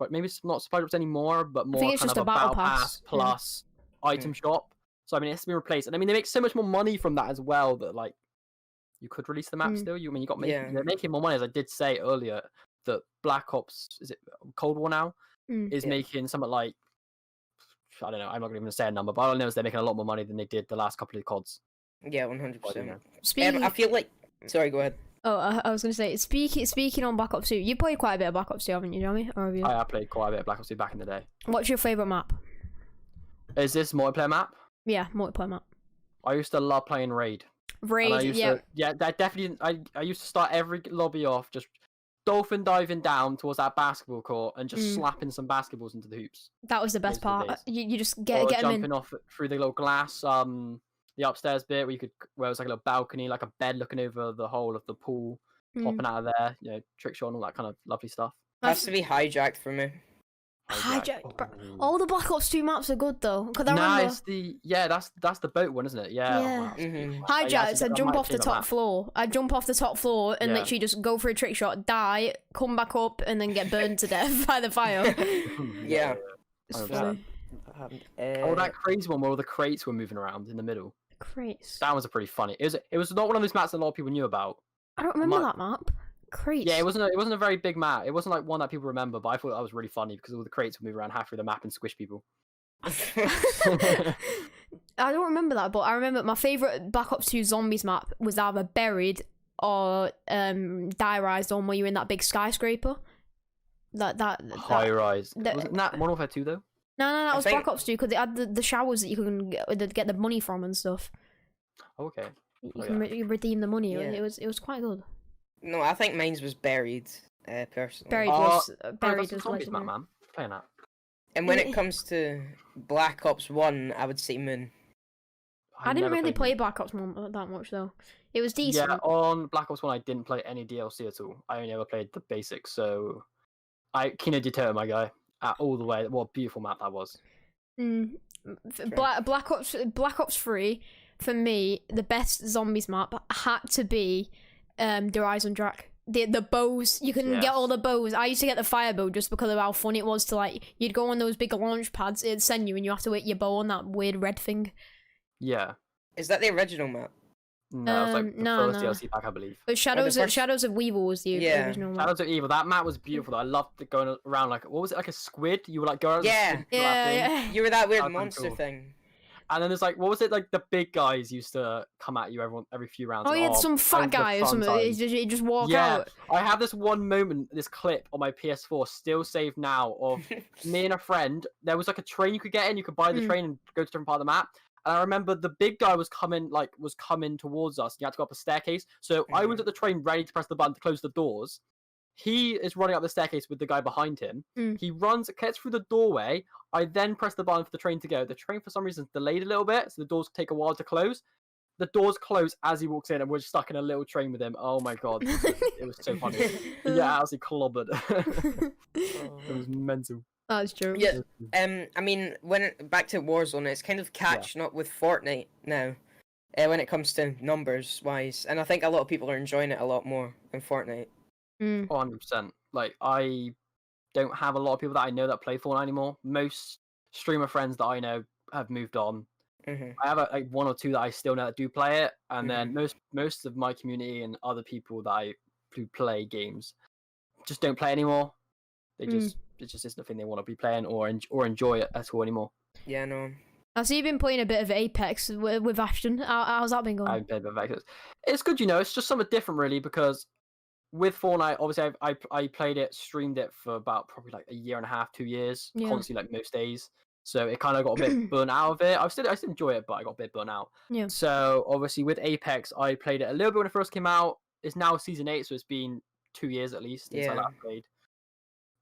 Maybe it's not supply drops anymore, but more kind of a battle pass plus item shop. So I mean, it's been replaced, and I mean they make so much more money from that as well that like you could release the map still. They're making more money, as I did say earlier. That Black Ops, is it Cold War now, is making something like, I don't know, I'm not even going to say a number, but all I know is they're making a lot more money than they did the last couple of CODs. Yeah, 100%. I feel like, sorry, go ahead. Oh, I was going to say, speaking on Black Ops 2, you played quite a bit of Black Ops 2, haven't you, Jammy? Or have you? I played quite a bit of Black Ops 2 back in the day. What's your favourite map? Is this multiplayer map? Yeah, multiplayer map. I used to love playing Raid. That definitely, I used to start every lobby off just dolphin diving down towards that basketball court and just slapping some basketballs into the hoops. That was the best part. You just get them jumping off through the little glass, the upstairs bit where it was like a little balcony, like a bed looking over the whole of the pool, popping out of there, trick shot and all that kind of lovely stuff. Has to be hijacked for me. Hijacked. All the Black Ops 2 maps are good though. That's the boat one, isn't it? Yeah. Wow. Hijacked. I'd jump off the top floor. I'd jump off the top floor and literally just go for a trick shot, die, come back up, and then get burned to death by the fire. Yeah. That crazy one where all the crates were moving around in the middle. Crates. That was a pretty funny. It was not one of those maps that a lot of people knew about. I don't remember that map. Crates. Yeah, it wasn't a very big map. It wasn't like one that people remember, but I thought that was really funny because all the crates would move around half through the map and squish people. I don't remember that, but I remember my favourite Black Ops 2 Zombies map was either Buried or Die Rise, on where you're in that big skyscraper. High Rise. Wasn't that Modern Warfare 2 though? No, that was Black Ops 2 because it had the showers that you can get the money from and stuff. Okay. You can redeem the money. Yeah. It was quite good. No, I think mine was Buried, personally. Buried was like man. Playing that. And when it comes to Black Ops 1, I would say Moon. I didn't really play Black Ops 1 that much though. It was decent. Yeah, on Black Ops 1 I didn't play any DLC at all. I only ever played the basics, so Kino Deter, my guy, all the way. What a beautiful map that was. Black Ops 3, for me, the best zombies map had to be the Horizon Track. The bows, you can get all the bows. I used to get the fire bow just because of how fun it was to you'd go on those big launch pads, it'd send you and you have to hit your bow on that weird red thing. Yeah. Is that the original map? No, it was like the first DLC pack, I believe. But Shadows of Weevil was the original map. Shadows of Evil, that map was beautiful though. I loved going around what was it, like a squid? You were go around yeah. You were that weird monster thing. And then there's what was it, the big guys used to come at you every few rounds. Oh, you had some fat guy or something, he just walk out. I have this one moment, this clip on my PS4, still saved now, of me and a friend. There was a train you could get in, you could buy the train and go to a different part of the map. And I remember the big guy was coming towards us. You had to go up a staircase. So I was at the train ready to press the button to close the doors. He is running up the staircase with the guy behind him. He gets through the doorway. I then press the button for the train to go. The train, for some reason, is delayed a little bit, so the doors take a while to close. The doors close as he walks in, and we're stuck in a little train with him. Oh my god, it was so funny. Yeah, absolutely clobbered. It was mental. That's true. Yeah. I mean, back to Warzone, it's kind of catching up with Fortnite now, when it comes to numbers wise, and I think a lot of people are enjoying it a lot more than Fortnite. 100%. Like, I don't have a lot of people that I know that play Fortnite anymore. Most streamer friends that I know have moved on. I have like one or two that I still know that do play it, and then most of my community and other people that who play games just don't play anymore. They just it just isn't a thing they want to be playing or enjoy it at all anymore. Yeah, no. I see you've been playing a bit of Apex with Ashton. How's that been going? I've played a bit of Apex. It's good, it's just something different, really, because with Fortnite, obviously, I played it, streamed it for about probably like a year and a half, 2 years, constantly, like most days. So it kind of got a bit burnt out of it. I still enjoy it, but I got a bit burnt out. Yeah. So obviously with Apex, I played it a little bit when it first came out. It's now season 8, so it's been 2 years at least since I last played.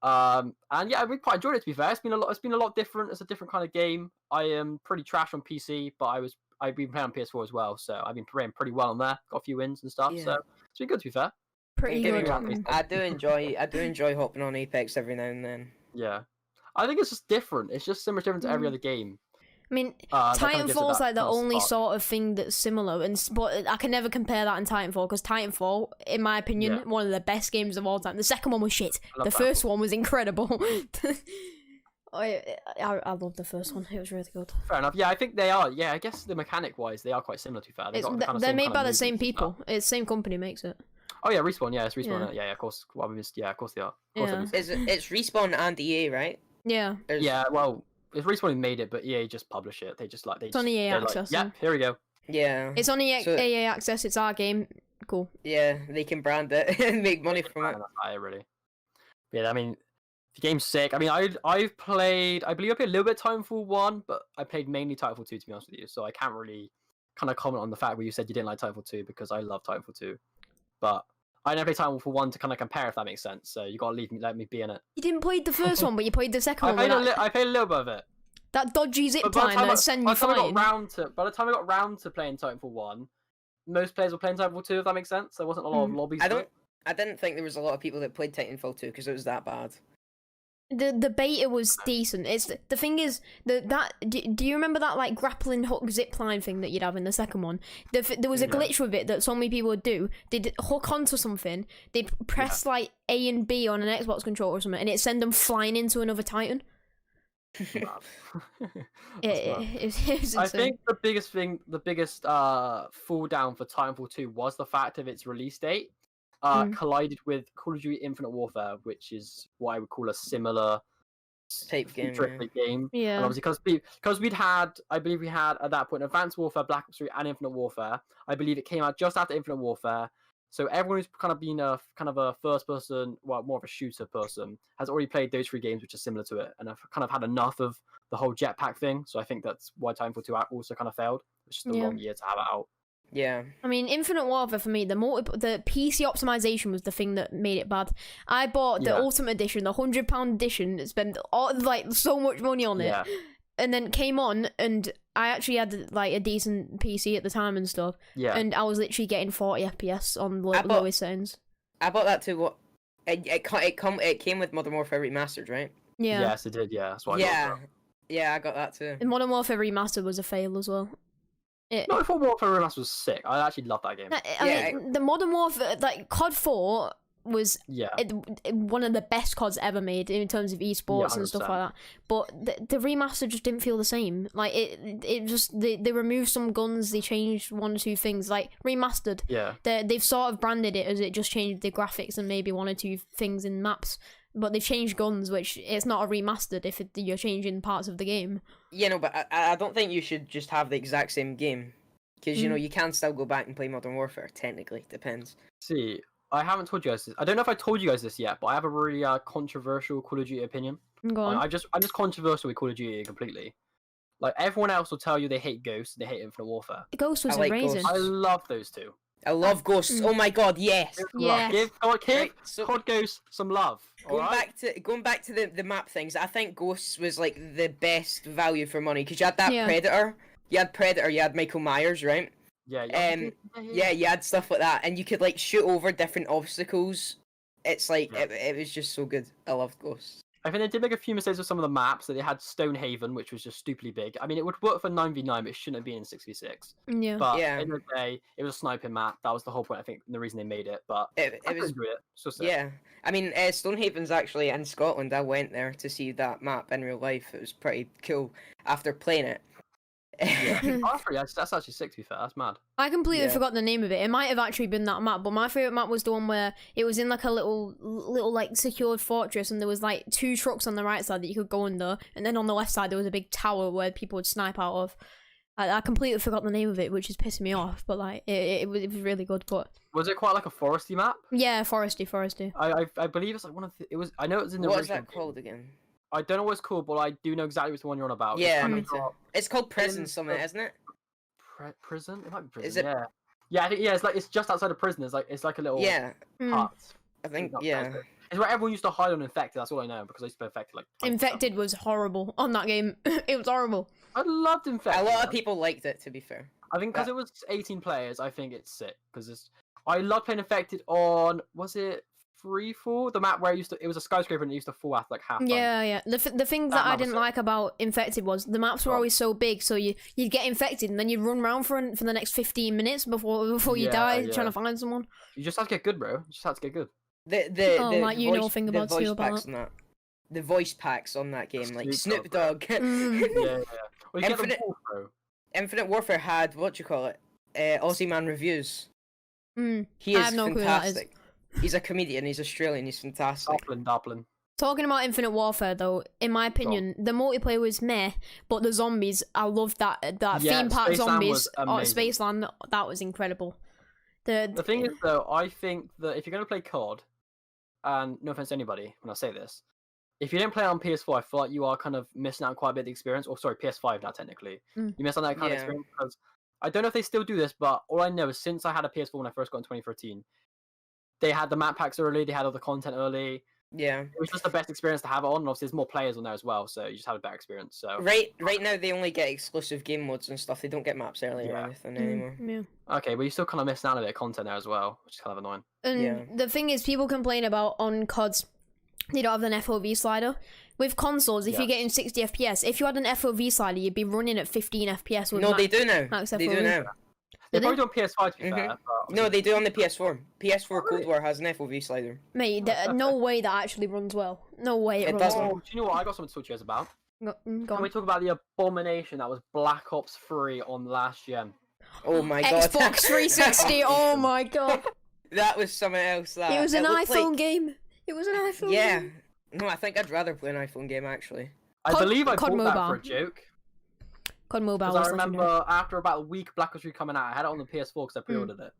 And yeah, I quite enjoyed it, to be fair. It's been a lot different. It's a different kind of game. I am pretty trash on PC, but I've been playing on PS4 as well, so I've been playing pretty well on there. Got a few wins and stuff, so it's been good, to be fair. Pretty good. I do enjoy hopping on Apex every now and then. Yeah. I think it's just different. It's just so much different to every other game. I mean, Titanfall's like the only sort of thing that's similar, but I can never compare that in Titanfall, because Titanfall, in my opinion, one of the best games of all time. The second one was shit. The first one was incredible. I love the first one. It was really good. Fair enough. Yeah, I think they are. Yeah, I guess the mechanic-wise, they are quite similar, to be fair. They're made by the same people. It's the same company makes it. Oh yeah, Respawn. Yeah, it's Respawn. Yeah, of course. Well, of course they are. It's Respawn and EA, right? Yeah. Yeah. Well, it's Respawn who made it, but EA just publish it. They just it's on EA Access. Like, here we go. Yeah. It's on EA Access. It's our game. Cool. Yeah, they can brand it and make money from it. Really. Yeah, I mean, the game's sick. I mean, I've played. I believe I played a little bit of Titanfall 1, but I played mainly Titanfall 2, to be honest with you. So I can't really kind of comment on the fact where you said you didn't like Titanfall 2, because I love Titanfall 2, but I never played Titanfall 1 to kind of compare, if that makes sense. So you gotta let me be in it. You didn't play the first one, but you played the second one. I played a little bit of it. That dodgy zip line that sent you flying. By the time I got round to playing Titanfall 1, most players were playing Titanfall 2, if that makes sense. There wasn't a lot of lobbies. I didn't think there was a lot of people that played Titanfall 2 because it was that bad. The beta was decent. It's the thing is do you remember that like grappling hook zipline thing that you'd have in the second one? There was a glitch with it that so many people would do. They'd hook onto something, they'd press like A and B on an Xbox controller or something, and it'd send them flying into another Titan. I think the biggest fall down for Titanfall 2 was the fact of its release date. Collided with Call of Duty Infinite Warfare, which is what I would call a similar type game. Yeah. And obviously, because I believe we had at that point Advanced Warfare, Black Ops 3, and Infinite Warfare. I believe it came out just after Infinite Warfare. So everyone who's kind of been a first person, well, more of a shooter person, has already played those 3 games, which are similar to it, and I've kind of had enough of the whole jetpack thing. So I think that's why Titanfall 2 also kind of failed. It's just a long year to have it out. Yeah. I mean, Infinite Warfare for me, the PC optimization was the thing that made it bad. I bought the Ultimate Edition, the £100 edition, spent so much money on it, and then came on, and I actually had like a decent PC at the time and stuff. Yeah. And I was literally getting 40 FPS on lowest settings. I bought that too. What? It came with Modern Warfare Remastered, right? Yeah. Yes, it did. Yeah, that's why. Yeah, I got that too. And Modern Warfare Remastered was a fail as well. No, I thought Warfare Remastered was sick. I actually loved that game. I mean, the Modern Warfare, like COD 4 was one of the best CODs ever made in terms of esports and stuff like that. But the remaster just didn't feel the same. Like it just they removed some guns, they changed 1 or 2 things. Like remastered, they've sort of branded it as it just changed the graphics and maybe 1 or 2 things in maps. But they've changed guns, which it's not a remastered if you're changing parts of the game. Yeah, no, but I don't think you should just have the exact same game. Because, you can still go back and play Modern Warfare, technically. Depends. See, I haven't told you guys this. I don't know if I told you guys this yet, but I have a really controversial Call of Duty opinion. Go on. I'm just controversial with Call of Duty completely. Like everyone else will tell you they hate Ghost, they hate Infinite Warfare. Ghost was I like amazing. Ghost. I love those two. I love Ghosts. Oh my god, yes. Yeah. Give Right, so- COD Ghost some love. Going back to the map things, I think Ghosts was like the best value for money because you had that Predator, you had Michael Myers, right? Yeah. You had stuff like that, and you could like shoot over different obstacles. It's like it was just so good. I loved Ghosts. I think they did make a few mistakes with some of the maps. That they had Stonehaven, which was just stupidly big. I mean, it would work for 9v9, but it shouldn't have been in 6v6. Yeah. But in the day, it was a sniping map. That was the whole point, I think, and the reason they made it. But it was so sick. Yeah. I mean, Stonehaven's actually in Scotland. I went there to see that map in real life. It was pretty cool after playing it. Yeah. That's actually sick, to be fair. That's mad. I completely forgot the name of it. It might have actually been that map, but my favorite map was the one where it was in like a little like secured fortress, and there was like 2 trucks on the right side that you could go under, and then on the left side there was a big tower where people would snipe out of. I completely forgot the name of it, which is pissing me off. But like it was really good. But was it quite like a foresty map? Yeah, foresty. I believe it's like one of the. It was. I know it was in the. What is that called again? I don't know what it's called, but I do know exactly which one you're on about. Yeah, it's called Prison Summit, isn't it? Prison? It might be prison. Is it? Yeah. Yeah, I think it's just outside of prison. It's like a little hut. I think It's where everyone used to hide on Infected. That's all I know because I used to play Infected like. Infected was horrible on that game. It was horrible. I loved Infected. A lot of people liked it, to be fair. I think because it was 18 players, I think it's sick because I loved playing Infected on Free Fall, the map where it was a skyscraper and it used to fall after like half time. Yeah. The thing that I didn't like about Infected was the maps were always so big, so you'd get infected and then you'd run around for the next 15 minutes before you die trying to find someone. You just have to get good, bro. You just have to get good. The voice packs on that game, like Snoop Dogg. Yeah. Well, Infinite Warfare had Aussie Man Reviews. He is fantastic. He's a comedian. He's Australian. He's fantastic. Doppelin. Talking about Infinite Warfare, though, in my opinion, the multiplayer was meh, but the zombies, I loved that theme park zombies. Spaceland, that was incredible. The thing is, though, I think that if you're going to play COD, and no offense to anybody when I say this, if you don't play it on PS4, I feel like you are kind of missing out quite a bit of the experience. Or sorry, PS5 now technically. You miss on that kind of experience because I don't know if they still do this, but all I know is since I had a PS4 when I first got in 2013. They had the map packs early, they had all the content early. Yeah. It was just the best experience to have it on, and obviously there's more players on there as well, so you just have a better experience. So Right now they only get exclusive game modes and stuff, they don't get maps early or anything anymore. Yeah. Okay, but you're still kind of missing out on a bit of content there as well, which is kind of annoying. And the thing is, people complain about on CODs, they don't have an FOV slider. With consoles, if you're getting 60 FPS, if you had an FOV slider, you'd be running at 15 FPS. With they do now. They do now. They probably do on PS5 to be fair. No, they do on the PS4. PS4 Cold War has an FOV slider. Mate, no way that actually runs well. No way it runs well. Do you know what? I got something to talk to you guys about. Go Can we talk about the abomination that was Black Ops 3 on last gen? Oh my god. Xbox 360, oh my god. That was something else. It was an iPhone game. It was an iPhone game. No, I think I'd rather play an iPhone game, actually. I believe I bought that for a joke. COD Mobile. I remember after about a week Black Ops 3 coming out, I had it on the PS4 because I pre-ordered it.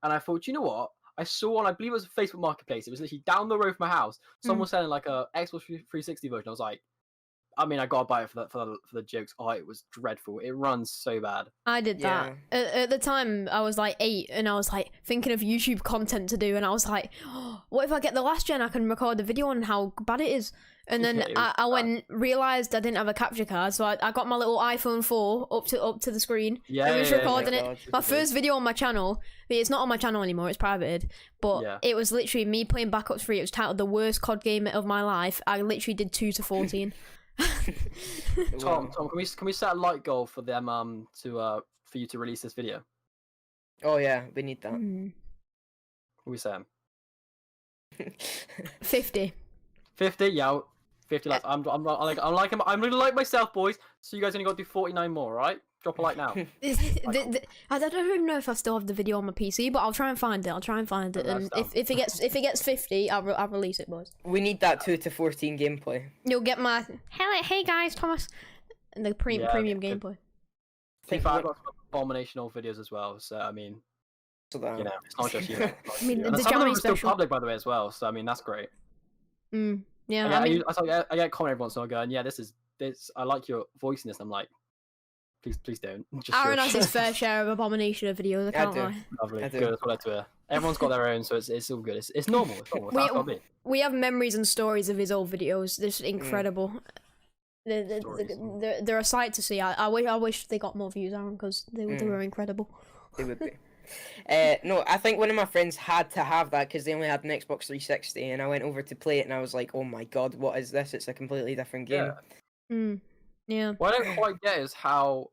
And I thought, you know what? I saw on, I believe it was a Facebook Marketplace. It was literally down the road from my house. Someone was selling like a Xbox 360 version. I was like, I mean, I gotta buy it for the jokes. Oh, it was dreadful. It runs so bad. I did that. At the time, I was like 8, and I was like thinking of YouTube content to do, and I was like, oh, what if I get the last gen? I can record the video on how bad it is. And then I went realized I didn't have a capture card, so I got my little iPhone 4 up to the screen. I was recording it. My first video on my channel. It's not on my channel anymore. It's privated. But it was literally me playing Black Ops 3. It was titled "The Worst COD Game of My Life." I literally did 2 to 14. Tom, can we set a light goal for them for you to release this video? Oh yeah, we need that. What are we saying? 50. 50, yeah. 50 likes. I'm really like myself, boys. So you guys only got to do 49 more, right? Drop a like now. I don't even know if I still have the video on my PC, but I'll try and find it. And if it gets 50, I'll release it, boys. We need that 2 to 14 gameplay. You'll get my hey guys, Thomas, and the premium gameplay. I think I've got some abominational videos as well. So I mean, you know, it's not just you. I mean, the some of them are special. still public, by the way, as well. So I mean, that's great. Yeah, I get comment every once in a while going, yeah, this. I like your voice in this. And I'm like, Please don't. Aaron has his fair share of abomination of videos. I can't lie. Lovely. Good. That's what I do. Everyone's got their own, so it's all good. It's normal. It's normal. That's what I mean. We have memories and stories of his old videos. They're just incredible. They're a sight to see. I wish they got more views, Aaron, because they were incredible. They would be. No, I think one of my friends had to have that because they only had an Xbox 360, and I went over to play it, and I was like, "Oh my god, what is this? It's a completely different game." Yeah. What I don't quite get is how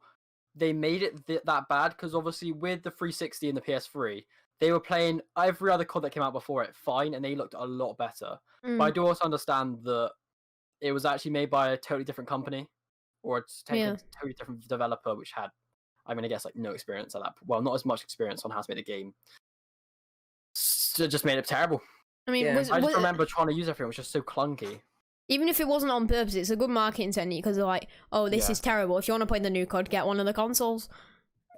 they made it that bad, because obviously with the 360 and the PS3, they were playing every other COD that came out before it fine, and they looked a lot better. But I do also understand that it was actually made by a totally different company, or it's a totally different developer, which had, I guess, like no experience at that. Well, not as much experience on how to make the game. So it just made it terrible. I mean, I just remember trying to use everything, it was just so clunky. Even if it wasn't on purpose, it's a good marketing technique because they're like, oh, this is terrible. If you want to play the new COD, get one of the consoles.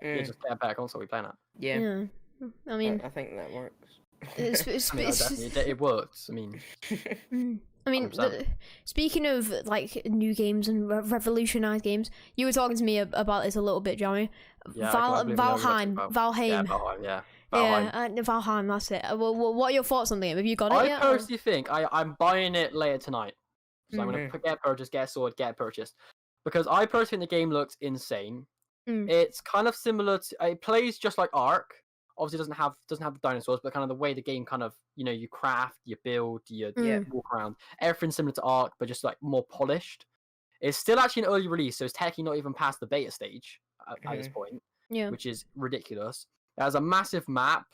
Yeah, just get a better console, we playing it. Yeah. I mean, I think that works. It works. I mean, speaking of like new games and revolutionized games, you were talking to me about this a little bit, Jammy. Yeah, Valheim. Yeah, Valheim. That's it. What are your thoughts on the game? Have you got it yet? I personally think I'm buying it later tonight. So I'm gonna get purchased, get a sword, get it purchased, because I personally think the game looks insane. It's kind of similar to, it plays just like Ark. Obviously, doesn't have the dinosaurs, but kind of the way the game kind of, you craft, you build, you walk around. Everything's similar to Ark, but just like more polished. It's still actually an early release, so it's technically not even past the beta stage at this point, which is ridiculous. It has a massive map.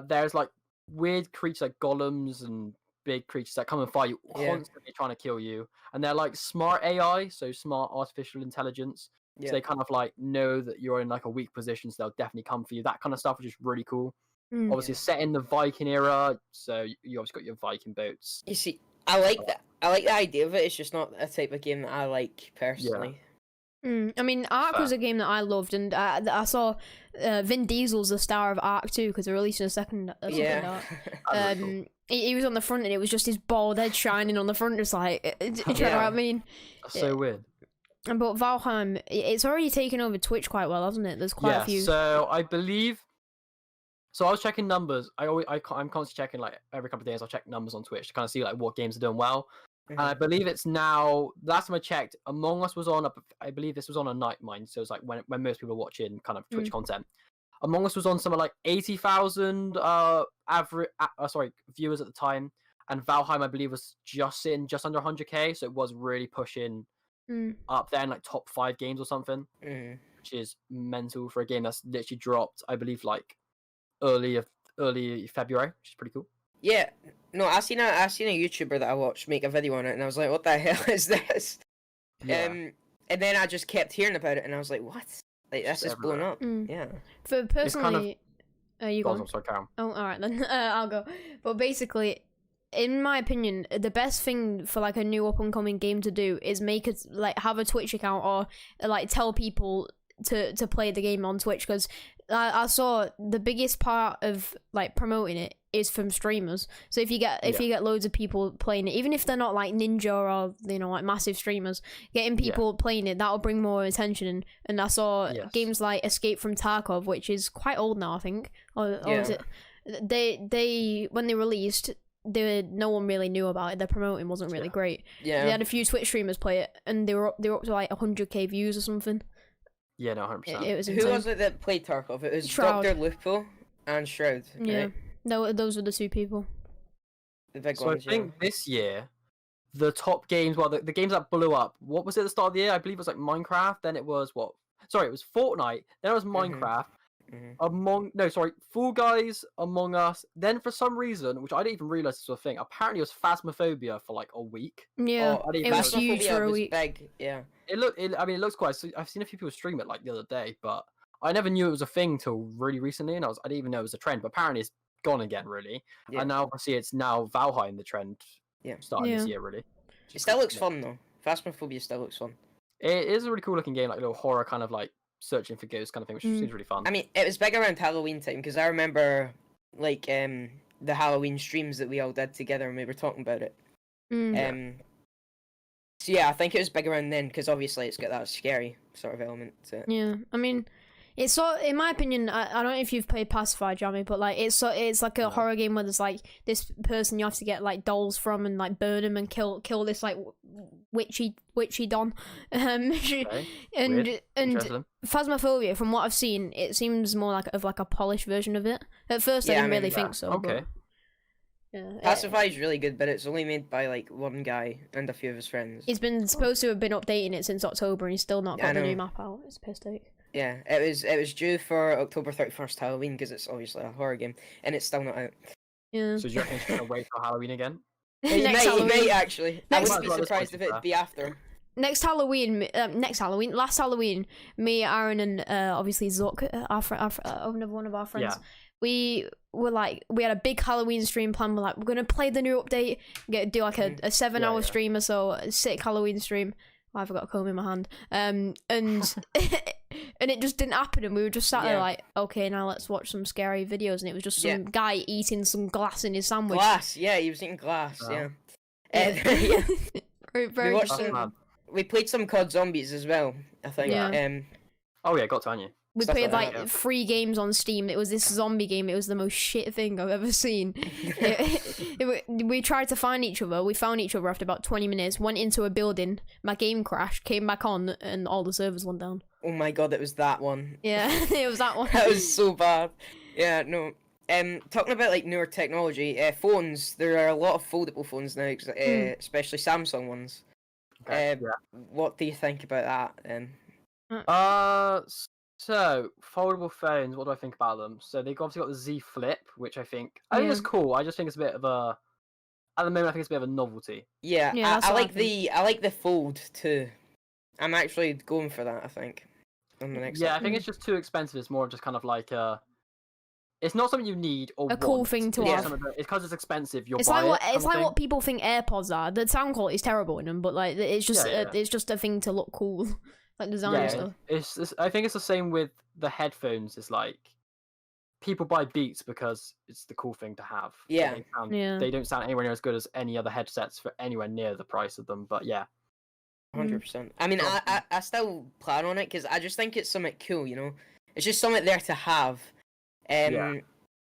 There's like weird creatures like golems and big creatures that come and fight you, constantly trying to kill you, and they're like smart AI, so smart artificial intelligence. So they kind of like know that you're in like a weak position, so they'll definitely come for you. That kind of stuff, which is really cool. Obviously, it's set in the Viking era, so you obviously got your Viking boats. You see, I like that. I like the idea of it. It's just not a type of game that I like personally. I mean, Ark was a game that I loved, and I saw Vin Diesel's the star of Ark 2 because they're releasing a second Ark. He was on the front, and it was just his bald head shining on the front, just like, do you know what I mean? That's so weird. But Valheim, it's already taken over Twitch quite well, hasn't it? There's quite a few. So I believe. So I was checking numbers. I'm constantly checking, like every couple of days. I'll check numbers on Twitch to kind of see like what games are doing well. And I believe it's now. Last time I checked, Among Us was on. I believe this was on a night mind, so it's like when most people are watching kind of Twitch content. Among Us was on something like 80,000 viewers at the time, and Valheim I believe was just under 100k, so it was really pushing up there in like top 5 games or something, which is mental for a game that's literally dropped. I believe like early February, which is pretty cool. Yeah, no, I seen a YouTuber that I watched make a video on it, and I was like, "What the hell is this?" And then I just kept hearing about it, and I was like, "What? Like this is blown up?" Yeah. For personally, you go. I'm sorry, Karen. Oh, all right then. I'll go. But basically, in my opinion, the best thing for like a new up and coming game to do is have a Twitch account, or like tell people to play the game on Twitch, because I saw the biggest part of like promoting it is from streamers. So if you get loads of people playing it, even if they're not like Ninja or like massive streamers, getting people playing it, that'll bring more attention. And I saw games like Escape from Tarkov, which is quite old now, I think, or is it? They when they released, no one really knew about it. Their promoting wasn't really great. Yeah, they had a few Twitch streamers play it, and they were up to like 100k views or something. Yeah, no, 100%. It was insane. Who was it that played Tarkov? It was Shroud. Dr. Lupo and Shroud. Right? Yeah, those were the two people. The big ones. So I think this year, the top games, the games that blew up. What was it at the start of the year? I believe it was like Minecraft. Then it was what? Sorry, it was Fortnite. Then it was Minecraft. Fall Guys, Among Us. Then for some reason, which I didn't even realize this was a thing, apparently it was Phasmophobia for like a week. Yeah, it was huge for a week. Big. Yeah. It looks quite. I've seen a few people stream it like the other day, but I never knew it was a thing till really recently, and I didn't even know it was a trend. But apparently it's gone again, really. Yeah. And now obviously it's now Valheim the trend. Yeah. Starting this year, really. It still looks fun though. Phasmophobia still looks fun. It is a really cool looking game, like a little horror kind of like searching for ghosts kind of thing, which seems really fun. I mean, it was big around Halloween time because I remember like the Halloween streams that we all did together and we were talking about it. So yeah, I think it was big around then because obviously it's got that scary sort of element to it. Yeah, I mean, it's sort. In my opinion, I don't know if you've played Pacify, Jammy, but like it's like a horror game where there's like this person you have to get like dolls from and like burn them and kill this like witchy don. Okay. and Interesting. Phasmophobia, from what I've seen, it seems more like a polished version of it. At first, I didn't really think so. Okay. But, yeah, Pacify is really good, but it's only made by like one guy and a few of his friends. he's been supposed to have been updating it since October, and he's still not got the new map out. It's piss take. Yeah, it was due for October 31st Halloween because it's obviously a horror game, and it's still not out. Yeah. So do you reckon he's gonna wait for Halloween again? He might actually. I Next- wouldn't be surprised if it'd be after. Last Halloween, me, Aaron, and obviously Zuck, another one of our friends, we had a big Halloween stream plan. We're like, we're gonna play the new update, do like a 7-hour stream or so, a sick Halloween stream. Oh, I've got a comb in my hand. And and it just didn't happen, and we were just sat there like, okay, now let's watch some scary videos, and it was just some guy eating some glass in his sandwich. Glass, yeah, he was eating glass, yeah. Very we played some COD Zombies as well, I think. Yeah. Oh yeah, got to, haven't you? We played like 3 games on Steam. It was this zombie game. It was the most shit thing I've ever seen. We tried to find each other. We found each other after about 20 minutes, went into a building, my game crashed, came back on, and all the servers went down. Oh my god, it was that one. Yeah, it was that one. That was so bad. Yeah, no. Talking about like newer technology, phones, there are a lot of foldable phones now, especially Samsung ones. Okay, What do you think about that? So foldable phones. What do I think about them? So they've obviously got the Z Flip, which I think it's cool. I just think it's a bit of a. At the moment, I think it's a bit of a novelty. Yeah, I like the Fold too. I'm actually going for that. I think. On the next. Yeah, I think it's just too expensive. It's more just kind of like a. It's not something you need or cool thing to have. It's because it's expensive. It's like what people think AirPods are. The sound quality is terrible in them, but like it's just it's just a thing to look cool, like design stuff. It's I think it's the same with the headphones. It's like people buy Beats because it's the cool thing to have. Yeah, they don't sound anywhere near as good as any other headsets for anywhere near the price of them. But yeah. 100%. I mean, I still plan on it because I just think it's something cool. You know, it's just something there to have. And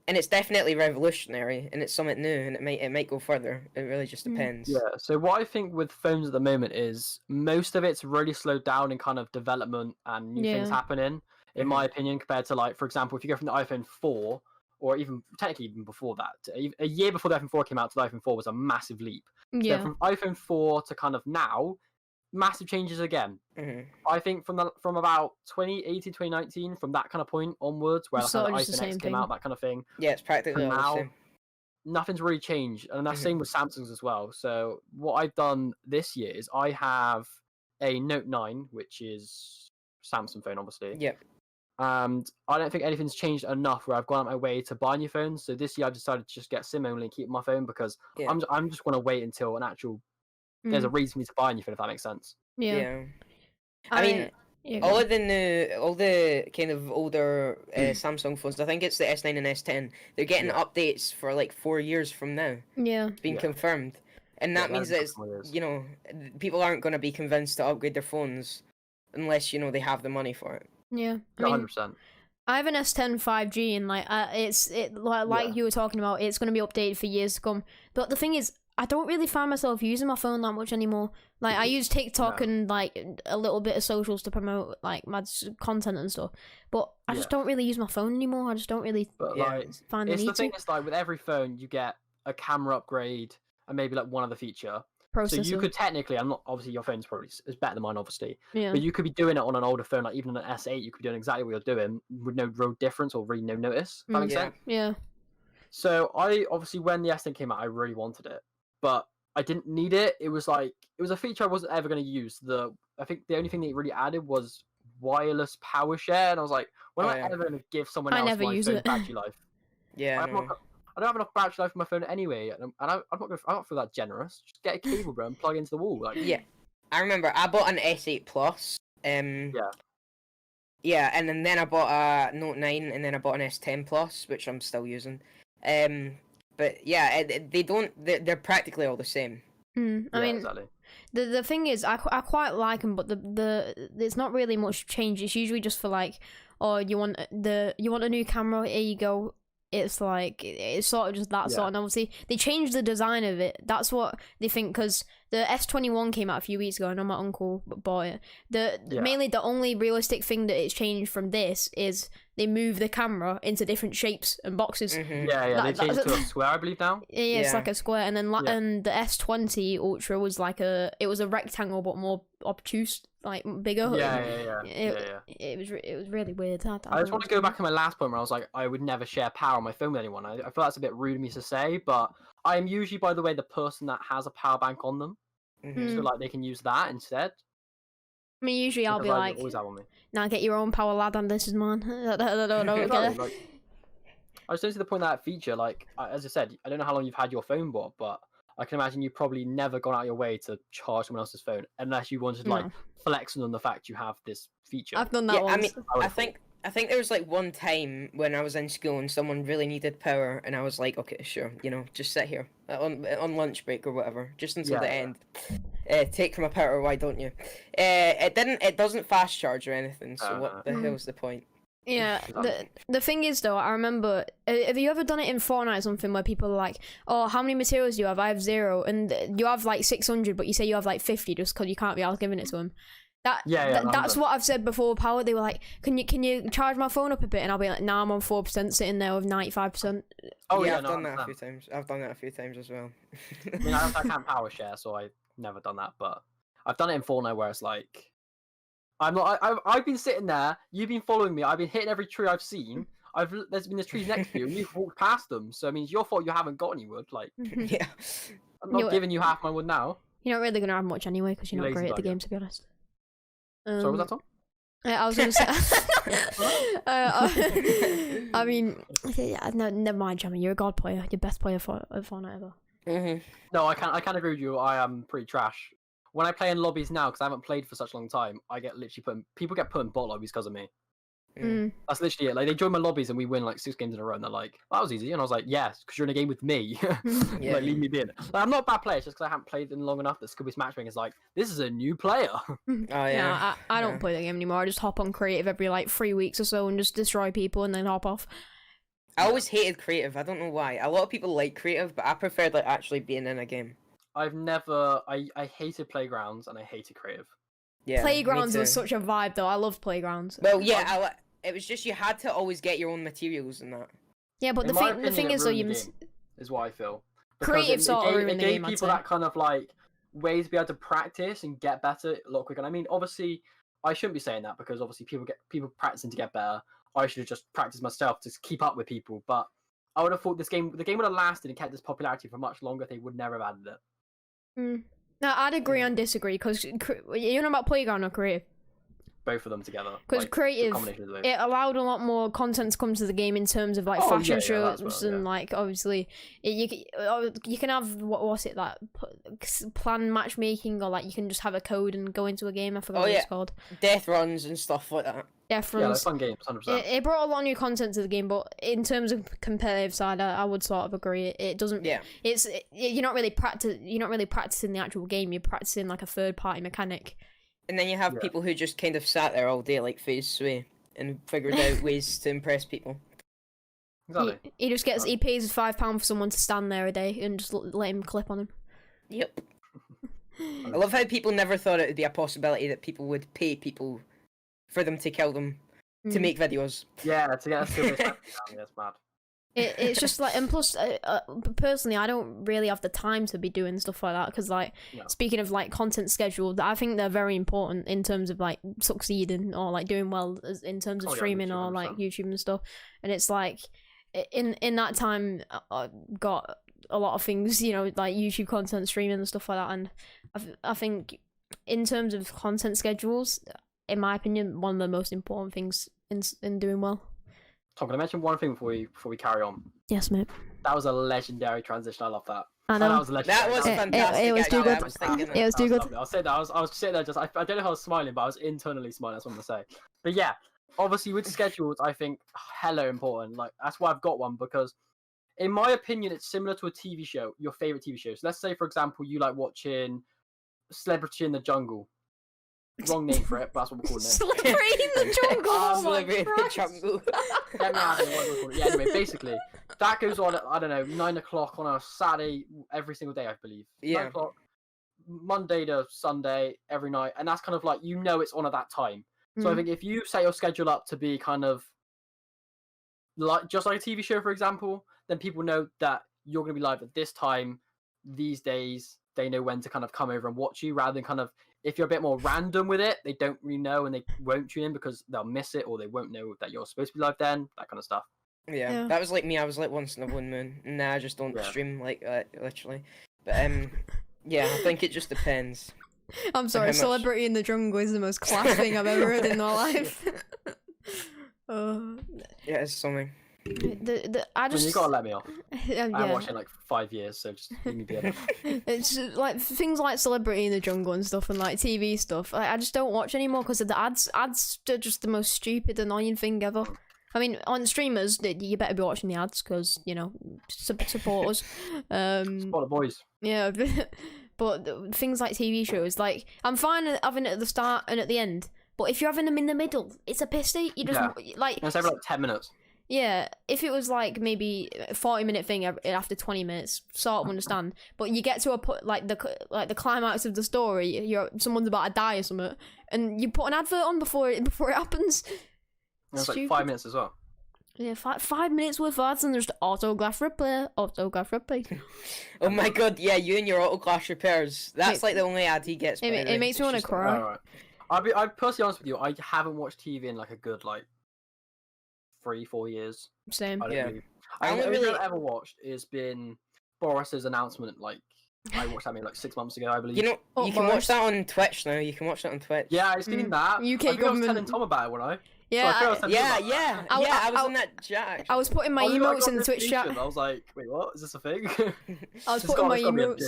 it's definitely revolutionary, and it's something new, and it might go further. It really just depends. Yeah. So what I think with phones at the moment is most of it's really slowed down in kind of development and new things happening. In my opinion, compared to like, for example, if you go from the iPhone 4, or even technically even before that, a year before the iPhone 4 came out to the iPhone 4 was a massive leap. Yeah. So from iPhone 4 to kind of now. Massive changes again. I think from about 2018, 2019, from that kind of point onwards, where the iPhone X came out, that kind of thing. Yeah, it's practically all the same. Nothing's really changed, and that's same with Samsung's as well. So what I've done this year is I have a Note 9, which is Samsung phone, obviously. Yeah. And I don't think anything's changed enough where I've gone out my way to buy new phones. So this year I've decided to just get SIM only and keep my phone because I'm just going to wait until an actual. There's a reason for me to buy anything, if that makes sense. Yeah. I mean, all the kind of older Samsung phones, I think it's the S9 and S10, they're getting updates for like 4 years from now. Yeah. It's been confirmed. And that means that, people aren't going to be convinced to upgrade their phones unless, they have the money for it. Yeah. 100%. I have an S10 5G, and like you were talking about, it's going to be updated for years to come. But the thing is, I don't really find myself using my phone that much anymore. Like, I use TikTok and, like, a little bit of socials to promote, like, my content and stuff. But I just don't really use my phone anymore. I just don't really find the need to. The thing is, like, with every phone, you get a camera upgrade and maybe, like, one other feature. Processor. So you could technically, obviously your phone's probably is better than mine, obviously. Yeah. But you could be doing it on an older phone, like, even on an S8, you could be doing exactly what you're doing with no real difference or really no notice. If that makes sense? Yeah. So, obviously, when the S10 came out, I really wanted it. But I didn't need it. It was a feature I wasn't ever going to use. I think the only thing that it really added was wireless power share, and I was like, when am I ever going to give someone else my phone battery life? Yeah, I don't have enough battery life for my phone anyway, and I'm not feel that generous. Just get a cable, bro, and plug into the wall. Like, yeah, I remember I bought an S8 Plus. Yeah, and then I bought a Note 9, and then I bought an S10 Plus, which I'm still using. But yeah, they're practically all the same. I mean, exactly. The thing is, I quite like them, but there's not really much change. It's usually just for like, oh, you want a new camera? Here you go. It's like it's sort of just that sort, and obviously they changed the design of it. That's what they think, because the S21 came out a few weeks ago. I know my uncle bought it. Mainly the only realistic thing that it's changed from this is they move the camera into different shapes and boxes. They changed it to a square, I believe now. Yeah, it's like a square, and then and the S20 Ultra was like a rectangle but more obtuse, like bigger. It was really weird. I just want to go back to my last point where I was like, I would never share power on my phone with anyone. I feel that's a bit rude of me to say, but I am usually, by the way, the person that has a power bank on them, so like they can use that instead. I mean, usually I'll be like, now get your own power, lad, and this is mine. I just don't see the point of that feature. Like, as I said, I don't know how long you've had your phone bought, but I can imagine you've probably never gone out of your way to charge someone else's phone unless you wanted to like flex on the fact you have this feature. I've done that once. I mean, I think there was like one time when I was in school and someone really needed power, and I was like, okay, sure, just sit here on lunch break or whatever, just until the end. Take from a power, why don't you? It doesn't fast charge or anything, so what the hell's the point? Yeah, the thing is though, I remember, have you ever done it in Fortnite or something where people are like, oh, how many materials do you have? I have 0, and you have like 600, but you say you have like 50 just because you can't be out giving it to them. That's what I've said before. Power, they were like, can you charge my phone up a bit? And I'll be like, nah, I'm on 4%, sitting there with 95%. Oh yeah, I've done that a few times. I've done that a few times as well. I mean, I can't power share, so I've never done that, but I've done it in Fortnite where it's like, I've been sitting there, you've been following me, I've been hitting every tree I've seen. There's been trees next to you, and you've walked past them. So I mean, it's your fault you haven't got any wood. Like, I'm not giving you half my wood now. You're not really gonna have much anyway because you're not great at the game, to be honest. So was that Tom? I was gonna say. I mean, no, never mind, Jammy. You're a god player. You're best player for Fortnite ever. No, I can't agree with you. I am pretty trash. When I play in lobbies now, because I haven't played for such a long time, I get literally people get put in bot lobbies because of me. That's literally it. Like, they join my lobbies and we win like 6 games in a row, and they're like, that was easy, and I was like, yes, because you're in a game with me. Like, leave me be in. Like, I'm not a bad player, it's just because I haven't played in long enough that Scooby's matchmaking is like, this is a new player. I don't play the game anymore. I just hop on creative every like 3 weeks or so and just destroy people and then hop off. I always hated creative. I don't know why. A lot of people like creative, but I preferred like actually being in a game. I've never. I hated playgrounds and I hated creative. Yeah, Playgrounds was such a vibe though. I loved Playgrounds. Well, yeah, it was just you had to always get your own materials and that. Yeah, but the thing is though, is what I feel. Creative sort of ruined the game. It gave people that kind of like ways to be able to practice and get better a lot quicker. And I mean, obviously, I shouldn't be saying that because obviously people practicing to get better. I should have just practiced myself to keep up with people. But I would have thought the game would have lasted and kept its popularity for much longer if they would never have added it. No, I'd agree and disagree, because you know about Playground or creative? Both of them together. Because creative, it allowed a lot more content to come to the game in terms of like fashion shows and like obviously you can have what's it like plan matchmaking, or like you can just have a code and go into a game. I forgot what it's called. Death runs and stuff like that. Death runs. Yeah, like fun games, 100%. It brought a lot of new content to the game, but in terms of competitive side, I would sort of agree. It doesn't. Yeah. You're not really practicing the actual game. You're practicing like a third party mechanic. And then you have people who just kind of sat there all day like FaZe Sway and figured out ways to impress people. Exactly. He pays £5 for someone to stand there a day and just let him clip on him. Yep. I love how people never thought it would be a possibility that people would pay people for them to kill them to make videos. Yeah, to get us to this. That's mad. It's just like, and plus, personally, I don't really have the time to be doing stuff like that, because like, speaking of like content schedule, I think they're very important in terms of like succeeding or like doing well in terms of streaming or like YouTube and stuff. And it's like, in that time, I got a lot of things, like YouTube content, streaming and stuff like that. And I think in terms of content schedules, in my opinion, one of the most important things in doing well. Tom, can I mention one thing before we carry on? Yes, mate. That was a legendary transition. I love that. I know. That was legendary. That was fantastic. It was too good. It was too good. I'll say that. I was sitting there just. I don't know if I was smiling, but I was internally smiling. That's what I'm gonna say. But yeah, obviously with schedules, I think hella important. Like, that's why I've got one, because in my opinion, it's similar to a TV show, your favorite TV show. So let's say, for example, you like watching Celebrity in the Jungle. Wrong name for it, but that's what we're calling it. Celebrity in the Jungle. Oh my Celebrity in the Christ. Jungle. Get me out of here, what do we call it? Yeah, anyway, basically, that goes on at, I don't know, 9 o'clock on a Saturday every single day, I believe. Yeah. 9 o'clock, Monday to Sunday, every night. And that's kind of like, it's on at that time. So I think if you set your schedule up to be kind of like just like a TV show, for example, then people know that you're going to be live at this time, these days. They know when to kind of come over and watch you, rather than kind of, if you're a bit more random with it, they don't really know and they won't tune in because they'll miss it, or they won't know that you're supposed to be live then, that kind of stuff. Yeah, that was like me. I was like once in a blue moon. Nah, I just don't stream like that, literally. But yeah, I think it just depends. I'm sorry, Celebrity in the Jungle is the most class thing I've ever heard in my life. Yeah, it's something. I just... you gotta let me off. I watched it in like 5 years, so just leave me be able. It's like things like Celebrity in the Jungle and stuff, and like TV stuff. I just don't watch anymore because of the ads. Ads are just the most stupid, annoying thing ever. I mean, on streamers, you better be watching the ads because support us. Support the boys. Yeah, but things like TV shows, like I'm fine having it at the start and at the end, but if you're having them in the middle, it's a piss take. You just like it's every like 10 minutes. Yeah, if it was like maybe a 40-minute thing after 20 minutes, sort of understand. But you get to the climax of the story, someone's about to die or something, and you put an advert on before it happens. It's like 5 minutes as well. Yeah, 5 minutes worth of ads, and there's the autograph repair. Oh my god, yeah, you and your autograph repairs. That's like the only ad he gets. It makes me want to cry. Right. I'm personally honest with you. I haven't watched TV in like a good 3-4 years. Same. I only really I've ever watched has been Boris's announcement. Like I watched that maybe like 6 months ago, I believe. You know, you can watch that on Twitch now. You can watch that on Twitch. Yeah, I've seen that. UK government. I was telling Tom about it, when I. Yeah, I was in that chat. I was putting my emotes in the Twitch chat. I was like, wait, what? Is this a thing? I was putting my emotes.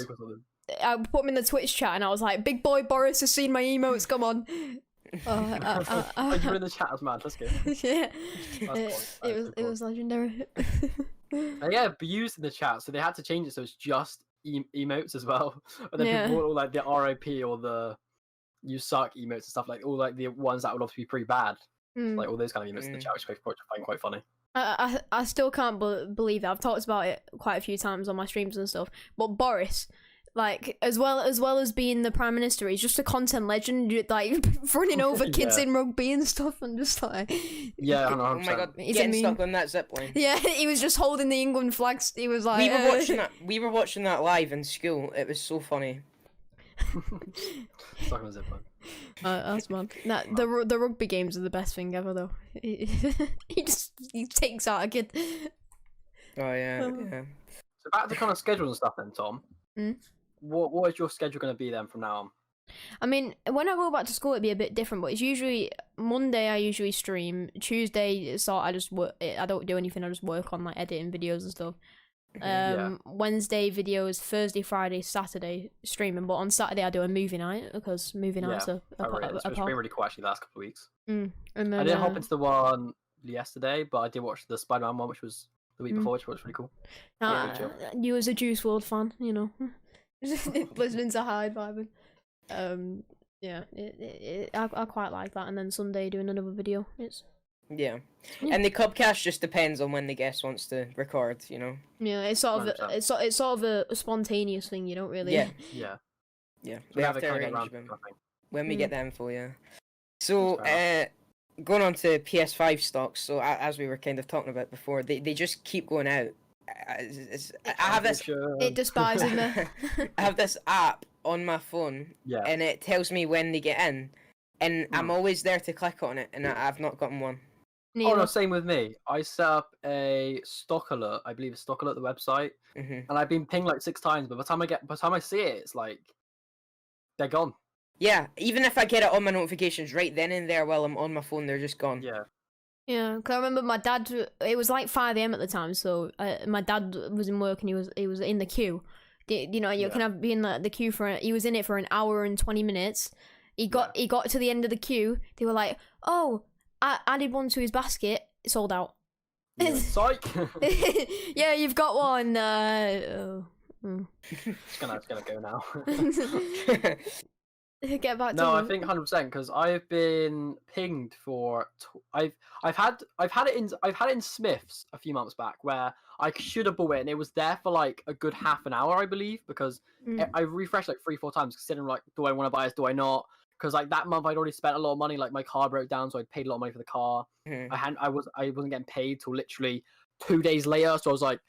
I put them in the Twitch chat, and I was like, "Big boy Boris has seen my emotes. Come on." You're in the chat as mad. Let's go. Yeah, it was legendary. Yeah, but used in the chat, so they had to change it so it's just emotes as well. And then people all like the RIP or the "you suck" emotes and stuff, like all like the ones that would obviously be pretty bad. Like all those kind of emotes in the chat, which I find quite funny. I still can't believe that. I've talked about it quite a few times on my streams and stuff. But Boris, like as well as being the Prime Minister, he's just a content legend, like running over kids in rugby and stuff, and just like yeah, 100%. Oh my god, getting stuck on that zipline. Yeah, he was just holding the England flags. He was like, we were watching that live in school. It was so funny. Stuck on a zipline. That's mad. The rugby games are the best thing ever, though. He takes out a kid. Oh yeah. So back to kind of schedules and stuff then, Tom. What is your schedule going to be then from now on? I mean, when I go back to school, it'd be a bit different. But it's usually Monday. I usually stream. Tuesday, I just work. I don't do anything. I just work on like editing videos and stuff. Wednesday videos, Thursday, Friday, Saturday streaming, but on Saturday I do a movie night because movie nights are it's been really cool actually the last couple of weeks. And then, I didn't hop into the one yesterday, but I did watch the Spider-Man one, which was the week before, which was pretty cool. You as a Juice WRLD fan, you know, listening to Hyde vibing. I quite like that. And then Sunday doing another video. Yeah, and the Cubcast just depends on when the guest wants to record, you know. Yeah, it's sort of a spontaneous thing. You don't really. Yeah. We have to arrange them when we get the info. Yeah. So, going on to PS5 stocks. So, as we were kind of talking about before, they just keep going out. I have this. It despises me. I have this app on my phone, and it tells me when they get in, and I'm always there to click on it, and I've not gotten one. Neither. Oh no, same with me. I set up a stock alert. I believe it's stock alert, the website, and I've been pinged like 6 times. But by the time I see it, it's like they're gone. Yeah, even if I get it on my notifications right then and there while I'm on my phone, they're just gone. Yeah, because I remember my dad. It was like 5 AM at the time, so my dad was in work and he was in the queue. You know, you can be in the queue for. He was in it for an hour and 20 minutes. He got to the end of the queue. They were like, "Oh, I added one to his basket. Sold out." Psych. Yeah, you've got one. It's gonna go now. Get back to No, I think 100% because I've been pinged for. I've had it in Smiths a few months back where I should have bought it and it was there for like a good half an hour, I believe, because I refreshed like 3-4 times considering like, do I want to buy this? Do I not? Because like that month I'd already spent a lot of money. Like my car broke down, so I paid a lot of money for the car. I wasn't getting paid till literally 2 days later, so I was like,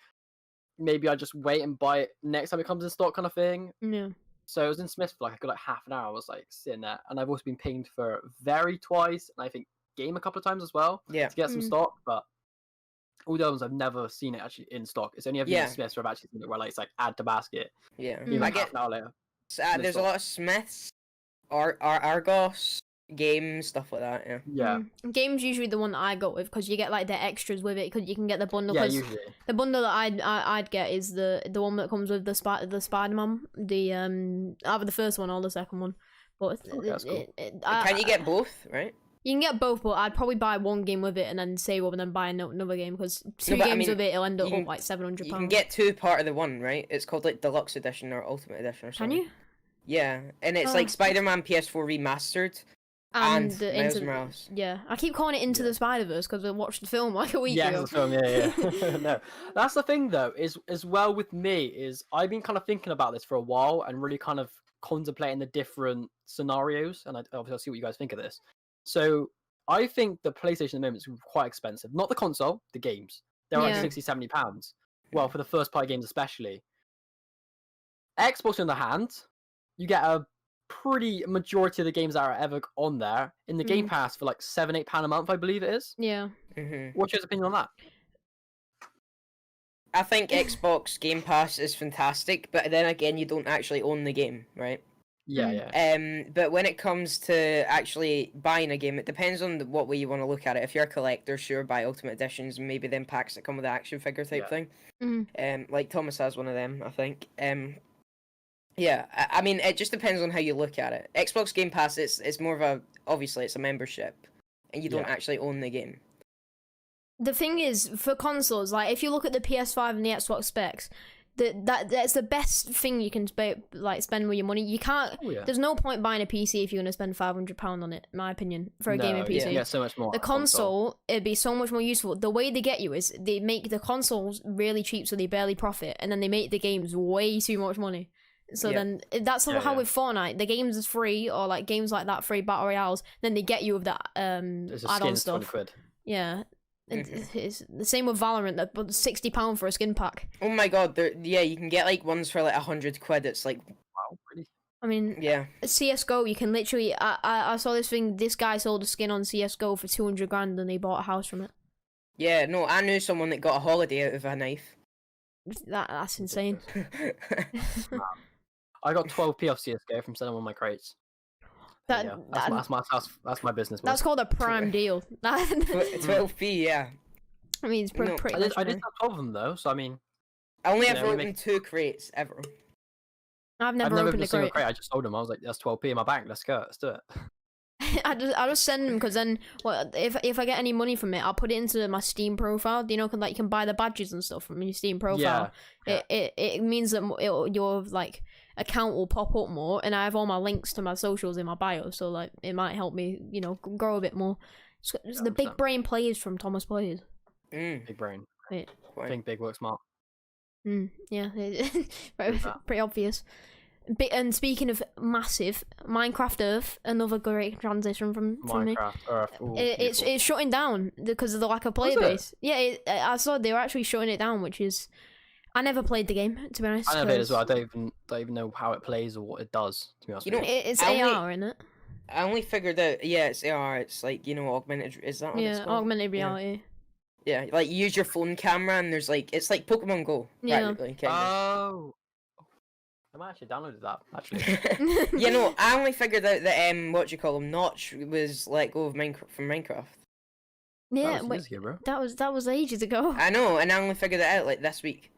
maybe I just wait and buy it next time it comes in stock, kind of thing. Yeah. So I was in Smith for like a good half an hour. I was like sitting there, and I've also been pinged for Very twice, and I think Game a couple of times as well. Yeah. To get some stock, but all the others I've never seen it actually in stock. It's only ever in Smiths where I've actually seen it where like it's like add to basket. Yeah. Even half an hour later. There's a lot of Smiths, Argos, Games, stuff like that. Yeah. Yeah. Games usually the one that I go with because you get like the extras with it because you can get the bundle. Yeah, usually. The bundle that I'd get is the one that comes with the Spider-Man, either the first one or the second one. But cool. Can you get both? Right. You can get both, but I'd probably buy one game with it and then save up and then buy another game because two games with it, it'll end up like £700. You can get two part of the one, right? It's called like Deluxe Edition or Ultimate Edition or something. Can you? Yeah, and it's like Spider-Man PS4 remastered. And Miles Morales. Yeah, I keep calling it Into the Spider-Verse because I watched the film like a week ago. The film, yeah. No, that's the thing though. Is as well with me is I've been kind of thinking about this for a while and really kind of contemplating the different scenarios. And obviously I'll see what you guys think of this. So I think the PlayStation at the moment is quite expensive. Not the console, the games. They're like £60-70. Well, for the first party games especially. Xbox on the hand, you get a pretty majority of the games that are ever on there in the Game Pass for like £7-8 a month, I believe it is. Yeah. What's your opinion on that? I think Xbox Game Pass is fantastic, but then again, you don't actually own the game, right? Yeah. But when it comes to actually buying a game, it depends on what way you want to look at it. If you're a collector, sure, buy Ultimate Editions and maybe then packs that come with the action figure type thing. Like Thomas has one of them, I think. Yeah, I mean, it just depends on how you look at it. Xbox Game Pass, it's more of obviously it's a membership, and you don't actually own the game. The thing is, for consoles, like if you look at the PS5 and the Xbox specs, that's the best thing you can spend with your money. You can't. There's no point buying a PC if you're gonna spend £500 on it, in my opinion, for a gaming PC. Yeah, so much more. The console, it'd be so much more useful. The way they get you is they make the consoles really cheap, so they barely profit, and then they make the games way too much money. So then that's how with Fortnite, the games is free, or like games like that, free battle royales. Then they get you with that add-on stuff. £20. Yeah, it's the same with Valorant. That £60 for a skin pack. Oh my god, you can get like ones for like £100. It's like wow, really. I mean, CS:GO, you can literally. I saw this thing. This guy sold a skin on CS:GO for $200,000, and they bought a house from it. Yeah, no, I knew someone that got a holiday out of a knife. That's insane. I got 12p off CS:GO from selling one of my crates. That's my business. That's called a prime deal. 12p, yeah. I mean, it's pretty. I did have 12 of them though, so I mean. I only ever opened 2 crates ever. I've never opened a single crate. I just sold them. I was like, that's 12p in my bank. Let's go. Let's do it. I just send them because then, if I get any money from it, I'll put it into my Steam profile. You know, like you can buy the badges and stuff from your Steam profile. Yeah. It means that your like account will pop up more, and I have all my links to my socials in my bio, so like it might help me, grow a bit more. It's the big brain plays from Thomas Plays. Big brain. Yeah. Think big, work smart. Yeah, pretty obvious. And speaking of massive, Minecraft Earth, another great transition from me. Earth. Ooh, it's shutting down because of the lack of player base. Yeah, I saw they were actually shutting it down, which is. I never played the game, to be honest. I never did as well. I don't even know how it plays or what it does, to be honest. It's AR, isn't it? I only figured out. Yeah, it's AR. It's like augmented. Is that what it's called? Augmented reality. Yeah, like you use your phone camera and there's like it's like Pokemon Go. Practically, Oh. I might actually downloaded that, actually. I only figured out that Notch was let go of from Minecraft. Yeah, bro. that was ages ago. I know, and I only figured it out like this week.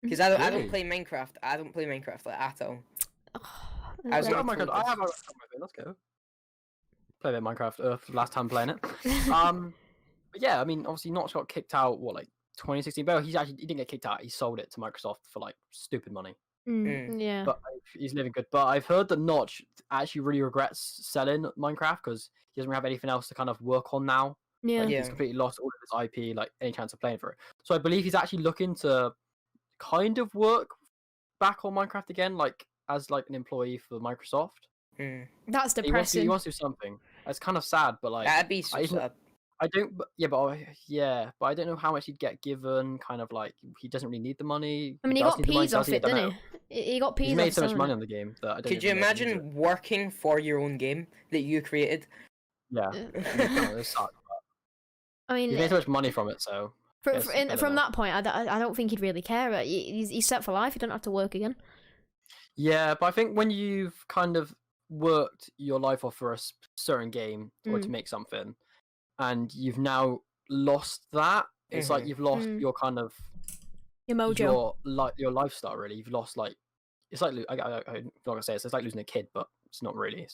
Because I don't play Minecraft. I don't play Minecraft like at all. Oh my god, I have let's go. Play a bit of Minecraft Earth last time playing it. But yeah, I mean, obviously Notch got kicked out, 2016. But he didn't get kicked out. He sold it to Microsoft for like stupid money. Yeah. But he's living good. But I've heard that Notch actually really regrets selling Minecraft because he doesn't have anything else to kind of work on now. Yeah. He's completely lost all of his IP, like any chance of playing for it. So I believe he's actually looking to kind of work back on Minecraft again, like as like an employee for Microsoft. That's depressing. He wants to do something. It's kind of sad, but like that'd be so sad. I don't. But I don't know how much he'd get given. Kind of like he doesn't really need the money. I mean, he got peas off it, didn't he? He got peas. He's made so much money on the game that I don't. Could you imagine working for your own game that you created? Yeah. I mean, he made so much money from it, so. From that point, I don't think he'd really care. He's set for life. He don't have to work again. Yeah, but I think when you've kind of worked your life off for a certain game or to make something, and you've now lost that, it's like you've lost your kind of your mojo, your lifestyle. Really, you've lost like it's like I'm not gonna say it's like losing a kid, but it's not really.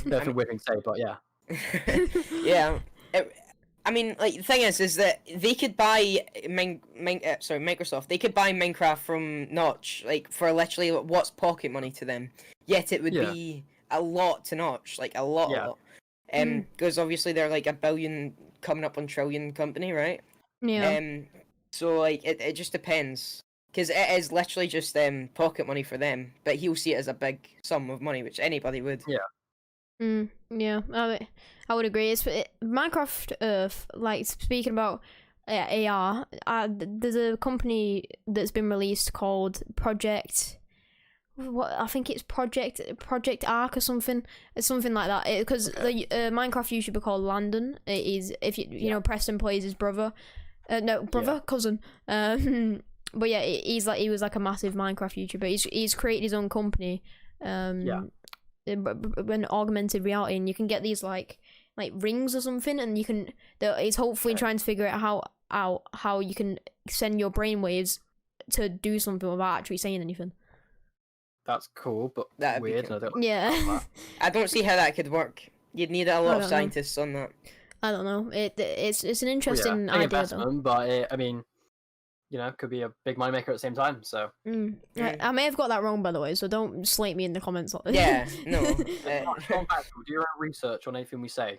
That's a weird thing to say, but yeah. Yeah. I mean, like the thing is that they could buy Microsoft. They could buy Minecraft from Notch, like for literally what's pocket money to them. Yet it would be a lot to Notch, like a lot. Because obviously they're like a billion coming up on trillion company, right? Yeah. So like it just depends, because it is literally just pocket money for them, but he'll see it as a big sum of money, which anybody would. Yeah. Yeah, I would agree. Minecraft, like speaking about AR, there's a company that's been released called Project. What I think it's Project Arc or something. It's something like that. Because the Minecraft YouTuber called Landon. It is if you know Preston plays his brother. Cousin. But yeah, he was like a massive Minecraft YouTuber. He's created his own company. An augmented reality, and you can get these like rings or something, and you can. He's hopefully trying to figure out how you can send your brainwaves to do something without actually saying anything. That's cool, but that'd weird. Cool. I don't see how that could work. You'd need a lot of scientists on that. I don't know. It's an interesting idea, though. But I mean, you know, could be a big moneymaker at the same time. So I may have got that wrong, by the way. So don't slate me in the comments. Yeah, no. Do your own research on anything we say.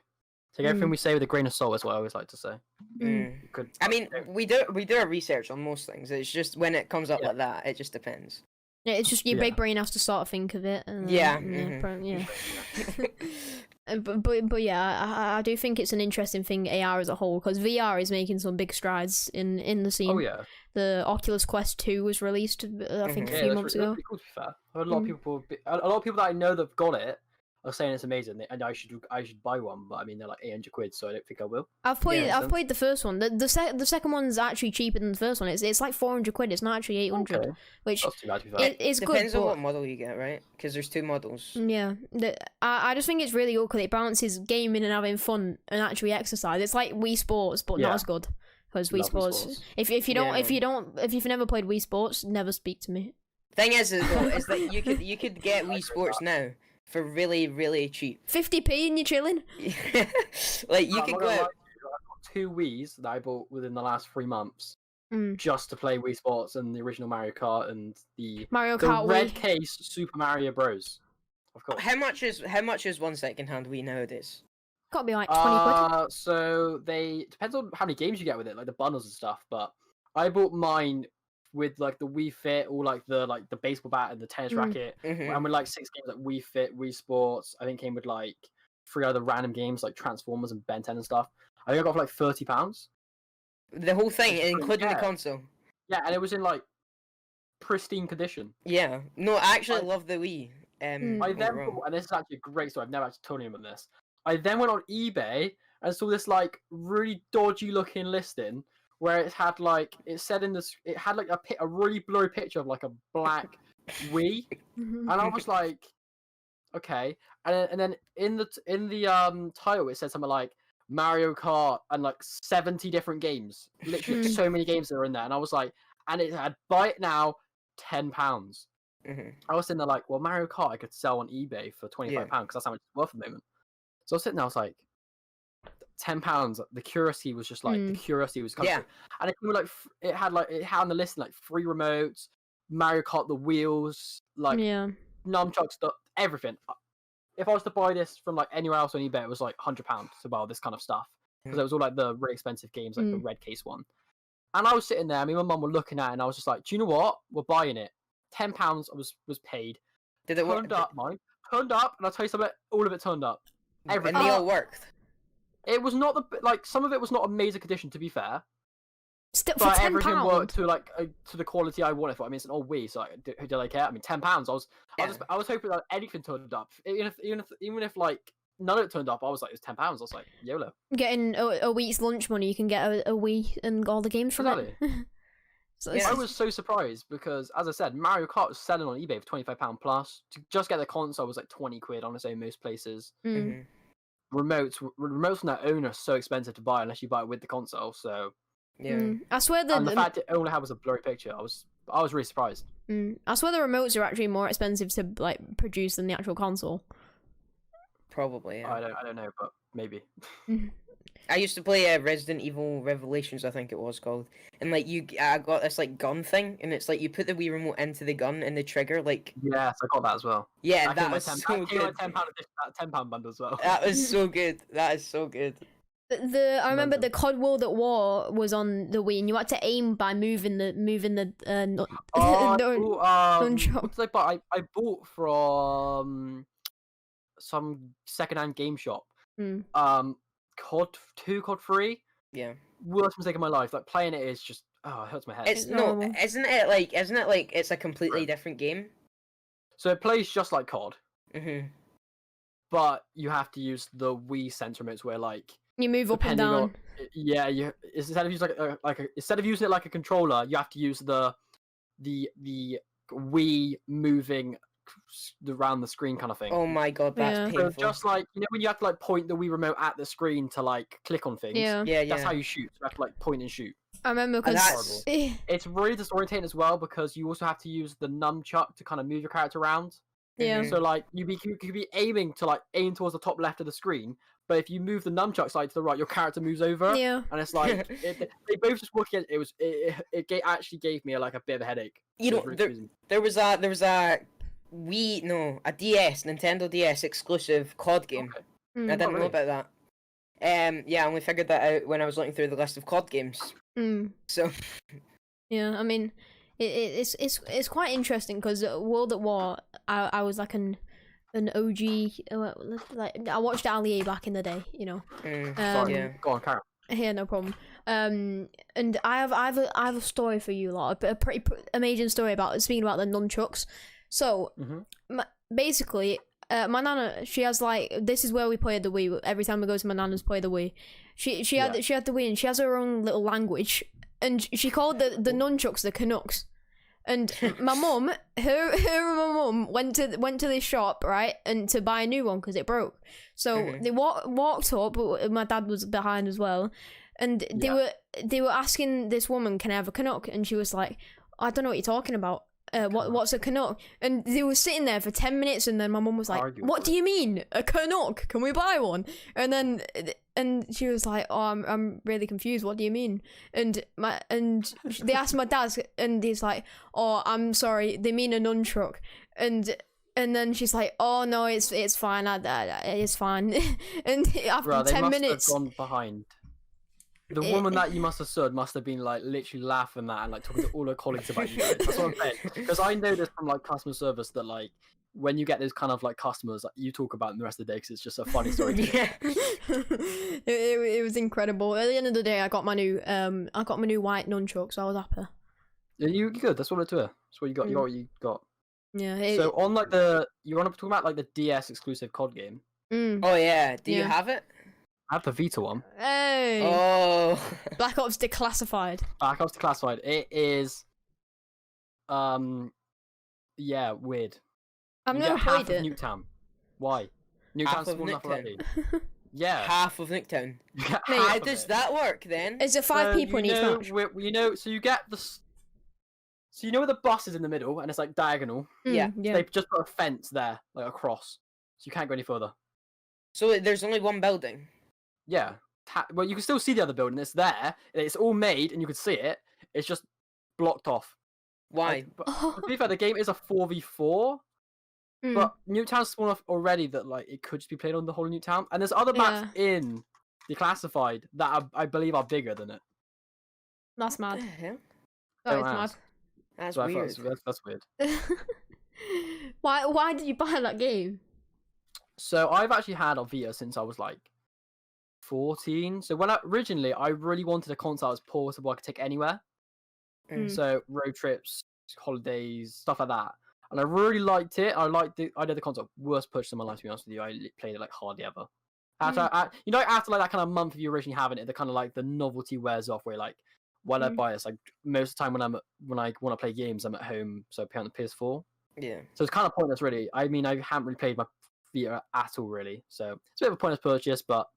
Take everything we say with a grain of salt, is what I always like to say. I mean, we do our research on most things. It's just when it comes up like that, it just depends. Yeah, it's just your big brain has to sort of think of it. And, But yeah, I do think it's an interesting thing, AR as a whole, because VR is making some big strides in the scene. Oh yeah. The Oculus Quest 2 was released, I think, a few months ago. Really cool, to be fair. I've heard a lot of people that I know that've got it are saying it's amazing, and I should buy one, but I mean they're like £800, so I don't think I will. I've played the first one. The second one's actually cheaper than the first one. It's like £400. It's not actually 800, okay. which That's too bad, to be fair. It's good. Depends on what model you get, right? Because there's two models. Yeah, I just think it's really good because it balances gaming and having fun and actually exercise. It's like Wii Sports, but not as good. Because Wii Sports, if you've never played Wii Sports, never speak to me. Thing is that you could get Wii Sports now for really, really cheap. 50p and you're chilling. Like you could go out. I've got 2 Wiis that I bought within the last 3 months just to play Wii Sports and the original Mario Kart and the red case Super Mario Bros. Of course. How much is one second-hand Wii nowadays? Gotta be like 20 quid. So depends on how many games you get with it, like the bundles and stuff. But I bought mine with like the Wii Fit, or like the baseball bat and the tennis racket, and with like 6 games like Wii Fit, Wii Sports. I think came with like 3 other random games like Transformers and Ben 10 and stuff. I think I got for like £30. The whole thing, including the console. Yeah, and it was in like pristine condition. Yeah, no, I actually love the Wii. I then bought, and this is actually a great story. I've never actually told anyone this. I then went on eBay and saw this like really dodgy looking listing where it had like it had like a really blurry picture of like a black Wii, and I was like, okay, and then in the title it said something like Mario Kart and like 70 different games, literally so many games that are in there, and I was like, and it had buy it now £10. I was sitting there like, well, Mario Kart I could sell on eBay for £25 because that's how much it's worth at the moment. So I was sitting there, I was like, £10. The curiosity was just like the curiosity was coming. And it had on the list like 3 remotes, Mario Kart, the wheels, like nunchuck stuff, everything. If I was to buy this from like anywhere else on eBay, it was like £100 to buy all this kind of stuff because it was all like the really expensive games, like the red case one. And I was sitting there, me and my mum were looking at it, and I was just like, do you know what? We're buying it. £10 was paid. Did it work? Turned up, and I'll tell you something, all of it turned up. Everything. And they all worked. It was not some of it was not amazing condition, to be fair. Still, but for £10? Everything worked to the quality I wanted for. I mean, it's an old Wii, so did I care? I mean, £10. I was hoping that anything turned up, even if like none of it turned up. I was like, it's £10. I was like, YOLO. Getting a week's lunch money, you can get a Wii and all the games from it. So I was so surprised because, as I said, Mario Kart was selling on eBay for £25 plus. To just get the console was like £20 on its own most places. Remotes on their own are so expensive to buy unless you buy it with the console. So I swear and the fact it only had was a blurry picture, I was really surprised. I swear the remotes are actually more expensive to like produce than the actual console. Probably. Yeah. I don't know, but maybe. I used to play Resident Evil Revelations, I think it was called, and like I got this like gun thing, and it's like you put the Wii remote into the gun and the trigger, like. Yes, I got that as well. Yeah, that was so good. £10 bundle as well. That was so good. That is so good. I remember the COD World at War was on the Wii, and you had to aim by moving the what's I bought? I bought from some secondhand game shop. COD 2, COD 3. Yeah. Worst mistake of my life. Like playing it is just it hurts my head. Isn't it like it's a completely different game? So it plays just like COD. But you have to use the Wii sensor remotes where like you move up and down. Instead of using instead of using it like a controller, you have to use the Wii moving around the screen kind of thing. Oh my god, that's painful. So just like when you have to like point the Wii remote at the screen to like click on things. That's how you shoot. You have to like point and shoot. I remember because it's really disorientating as well because you also have to use the nunchuck to kind of move your character around. So like you could be aiming towards the top left of the screen, but if you move the nunchuck side to the right, your character moves over. And it's like they both just work against. It actually gave me like a bit of a headache. You know, there was a Nintendo DS exclusive COD game. Okay. I didn't know about that. I only figured that out when I was looking through the list of COD games. So. Yeah, I mean, it's quite interesting because World at War, I was like an OG, like I watched Ali A back in the day, you know. Sorry, go on, Karen. Yeah, no problem. And I have a story for you lot, a pretty amazing story speaking about the nunchucks. So, basically, my nana, she has like, this is where we play the Wii. Every time we go to my nana's play the Wii, she had the Wii and she has her own little language, and she called the nunchucks the Canucks. And my mum, her and my mum went to this shop, right, and to buy a new one because it broke. So they walked up, but my dad was behind as well, and they were asking this woman, "Can I have a Canuck?" And she was like, "I don't know what you're talking about. What's a Canuck?" And they were sitting there for 10 minutes, and then my mum was like, "What do you mean, a Canuck? Can we buy one?" And she was like, "Oh, I'm really confused. What do you mean?" And they asked my dad, and he's like, "Oh, I'm sorry. They mean a nunchuck." And then she's like, "Oh no, it's fine. It's fine." And after 10 minutes, have gone behind. The woman that you must have stood must have been like literally laughing at and like talking to all her colleagues about you guys. That's what I'm saying. Because I know this from like customer service that like when you get those kind of like customers, like, you talk about them the rest of the day because it's just a funny story. It was incredible. At the end of the day, I got my new white nunchuck, so I was happy. Yeah, you good. That's all it to. That's what you got. You got what you got. Yeah. So on like you want to talk about like the DS exclusive COD game? Oh yeah. Do you have it? I have the Vita one. Hey! Oh! Black Ops Declassified. Black Ops Declassified. It is, weird. I've never played it. Nuketown. Why? Nuketown's small enough already. Yeah. Half of Nuketown. How does that work then? Is it 5 people in each match? So you get the. So you know where the bus is in the middle and it's like diagonal. Yeah. So they just put a fence there, like across, so you can't go any further. So there's only one building. Yeah. well, you can still see the other building. It's there. It's all made, and you can see it. It's just blocked off. Why? But to be fair, the game is a 4v4. But Newtown's small enough already that like it could just be played on the whole Newtown. And there's other maps in the classified that I believe are bigger than it. That's mad. That is mad. That's so weird. That's weird. Why did you buy that game? So I've actually had a Vita since I was like 14. So originally I really wanted a console that was portable I could take anywhere. So road trips, holidays, stuff like that. And I really liked it. I did the console. Worst purchase of my life, to be honest with you. I played it like hardly ever. After after like that kind of month of you originally having it, the kind of like the novelty wears off. Where like, when I buy this, like most of the time when I want to play games, I'm at home, so I play on the PS4. Yeah. So it's kind of pointless, really. I mean, I haven't really played my Vita at all, really. So it's a bit of a pointless purchase, but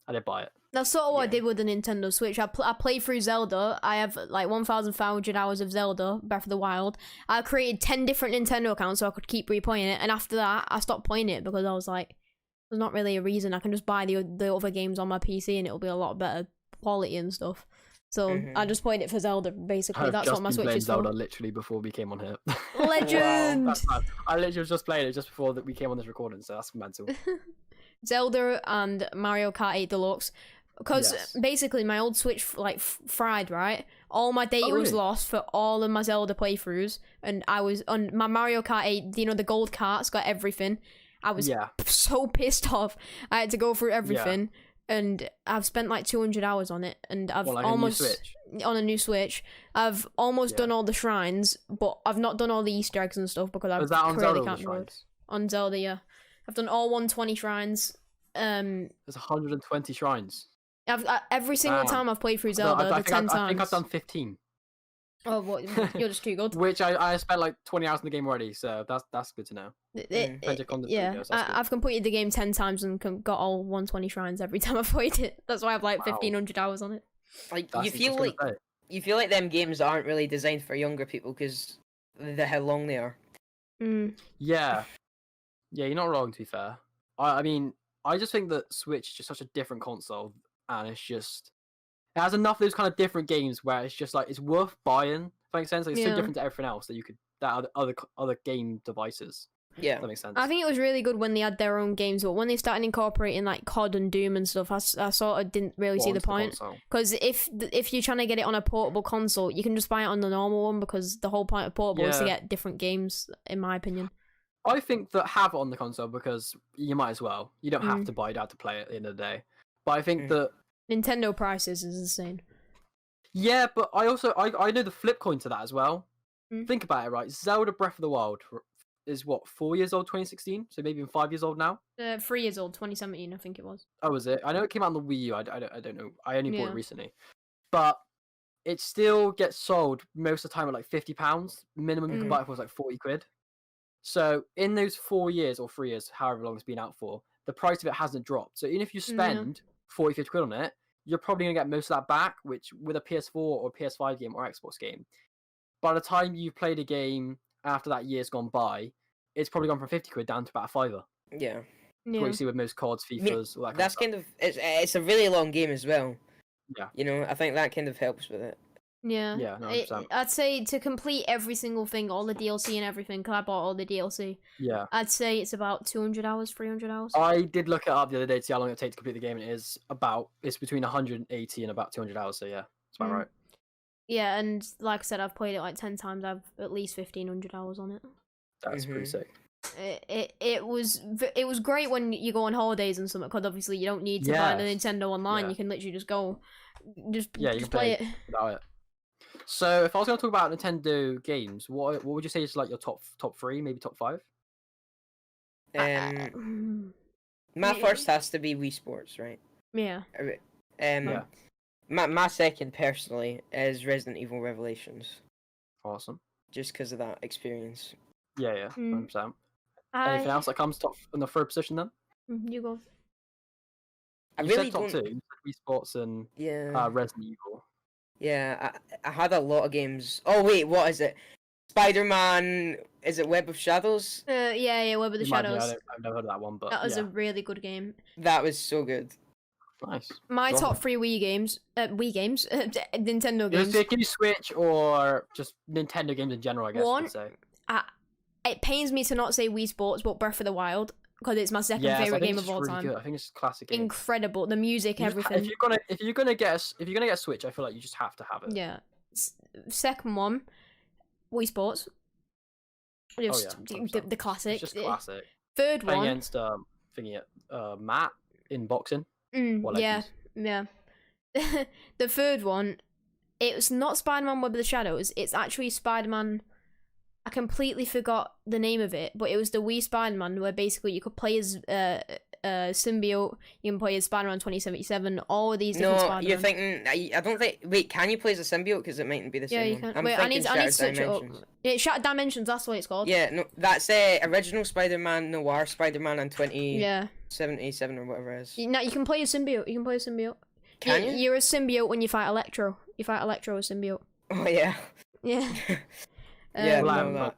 I did buy it. That's sort of what I did with the Nintendo Switch. I played through Zelda. I have like 1,500 hours of Zelda, Breath of the Wild. I created 10 different Nintendo accounts so I could keep replaying it. And after that, I stopped playing it because I was like, there's not really a reason. I can just buy the other games on my PC and it'll be a lot better quality and stuff. So I just played it for Zelda, basically. That's what my Switch is for. Zelda literally before we came on here. Legend! Wow, that's bad. I literally was just playing it just before that we came on this recording, so that's mental. Zelda and Mario Kart 8 Deluxe. Because basically my old Switch like fried, right? All my data was lost for all of my Zelda playthroughs, and I was on my Mario Kart 8. You know, the gold cart's got everything. I was so pissed off. I had to go through everything, and I've spent like 200 hours on it, and I've almost on a new Switch. I've almost done all the shrines, but I've not done all the Easter eggs and stuff because I've currently can't do it. On Zelda, yeah, I've done all 120 shrines. There's 120 shrines. Every single time I've played through Zelda, the 10 times. I think I've done 15. Oh, what? You're just too good. Which I spent like 20 hours in the game already, so that's good to know. I've completed the game 10 times and got all 120 shrines every time I've played it. That's why I have like 1,500 hours on it. Like you feel like them games aren't really designed for younger people because of how long they are. Yeah, you're not wrong. To be fair, I mean, I just think that Switch is just such a different console. And it has enough of those kind of different games where it's just like it's worth buying. If that makes sense, like, it's so different to everything else that other game devices. Yeah, that makes sense. I think it was really good when they had their own games, but when they started incorporating like COD and Doom and stuff, I sort of didn't really see the point. Because if you're trying to get it on a portable console, you can just buy it on the normal one because the whole point of portable is to get different games, in my opinion. I think that have it on the console because you might as well. You don't have to buy it out to play it at the end of the day. But I think that Nintendo prices is insane. Yeah, but I know the flip coin to that as well. Think about it, right? Zelda Breath of the Wild is what, 4 years old, 2016? So maybe even 5 years old now? 3 years old, 2017, I think it was. Oh, was it? I know it came out on the Wii U. I don't know. I only bought it recently. But it still gets sold most of the time at like £50. Minimum you can buy it for is like 40 quid. So in those 4 years or 3 years, however long it's been out for, the price of it hasn't dropped. So even if you spend 40, 50 quid on it, you're probably going to get most of that back, which with a PS4 or PS5 game or Xbox game, by the time you've played a game after that year's gone by, it's probably gone from 50 quid down to about a fiver. Yeah. That's what you see with most CODs, FIFAs, all that that's kind of it's a really long game as well. Yeah. You know, I think that kind of helps with it. Yeah. Yeah, 100%. I'd say to complete every single thing, all the DLC and everything, because I bought all the DLC. Yeah. I'd say it's about 200 hours, 300 hours. I did look it up the other day to see how long it takes to complete the game, and it's between 180 and about 200 hours, so yeah, it's about right. Yeah, and like I said, I've played it like 10 times. I've at least 1,500 hours on it. That's pretty sick. It was great when you go on holidays and something, because obviously you don't need to buy the Nintendo online. You can literally just go, you can play it without it. So if I was going to talk about Nintendo games, what would you say is like your top three, maybe top five? My first has to be Wii Sports, right? Yeah. My second personally is Resident Evil Revelations. Awesome. Just because of that experience. Yeah, 100%. Anything else that comes top in the third position then? You go. You said top two. Wii Sports and Resident Evil. Yeah, I had a lot of games. Oh wait, what is it? Spider-Man, is it Web of Shadows? Yeah, Web of the Shadows. I've never heard of that one, but that was a really good game. That was so good. Nice. My Go on. top 3 Wii games, Nintendo games. Can you Switch or just Nintendo games in general? I guess you One, could say. it pains me to not say Wii Sports, but Breath of the Wild, because it's my second favorite game of all time. Good. I think it's a classic game. Incredible, the music, everything. If you're gonna get a Switch, I feel like you just have to have it. Yeah. Second one, Wii Sports. Just the classic. It's just classic. Third Playing one against Matt in boxing. Yeah. The third one, it's not Spider-Man Web of the Shadows. It's actually Spider-Man. I completely forgot the name of it, but it was the Wii Spider-Man where basically you could play as symbiote. You can play as Spider-Man 2077. All of these different Spider-Man. No, you're thinking. I don't think. Wait, can you play as a symbiote? Because it mightn't be the same. Yeah, you can. Wait, I need to switch it up. Shattered Dimensions. That's what it's called. Yeah, no, that's original Spider-Man Noir Spider-Man and 2077 or whatever it is. You can play a symbiote. You can play a symbiote. Can you? You're a symbiote when you fight Electro. You fight Electro as symbiote. Oh yeah. Yeah. Yeah,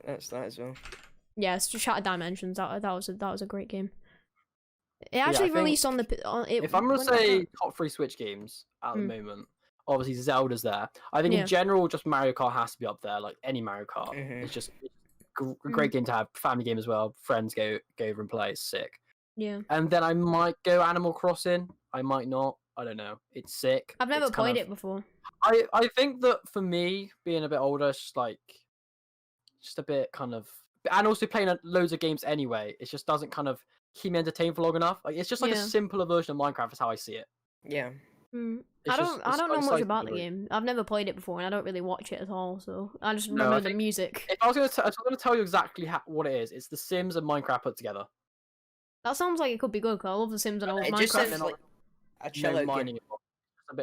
that's that as well. Yeah, it's just Shattered Dimensions. That was a great game. It actually released on the. If I'm gonna say top 3 Switch games at the moment, obviously Zelda's there. I think in general, just Mario Kart has to be up there. Like any Mario Kart, it's just a great game to have. Family game as well. Friends go over and play. It's sick. Yeah. And then I might go Animal Crossing. I might not. I don't know. It's sick. I've never played it before. I think that for me, being a bit older, it's just a bit kind of, and also playing loads of games anyway, it just doesn't kind of keep me entertained for long enough. Like it's just like a simpler version of Minecraft is how I see it. Yeah. I don't know much about the game. I've never played it before, and I don't really watch it at all. So I just remember the music. If I was gonna tell you exactly what it is, it's The Sims and Minecraft put together. That sounds like it could be good. Cause I love The Sims and I love Minecraft. Just sounds like a chill out game.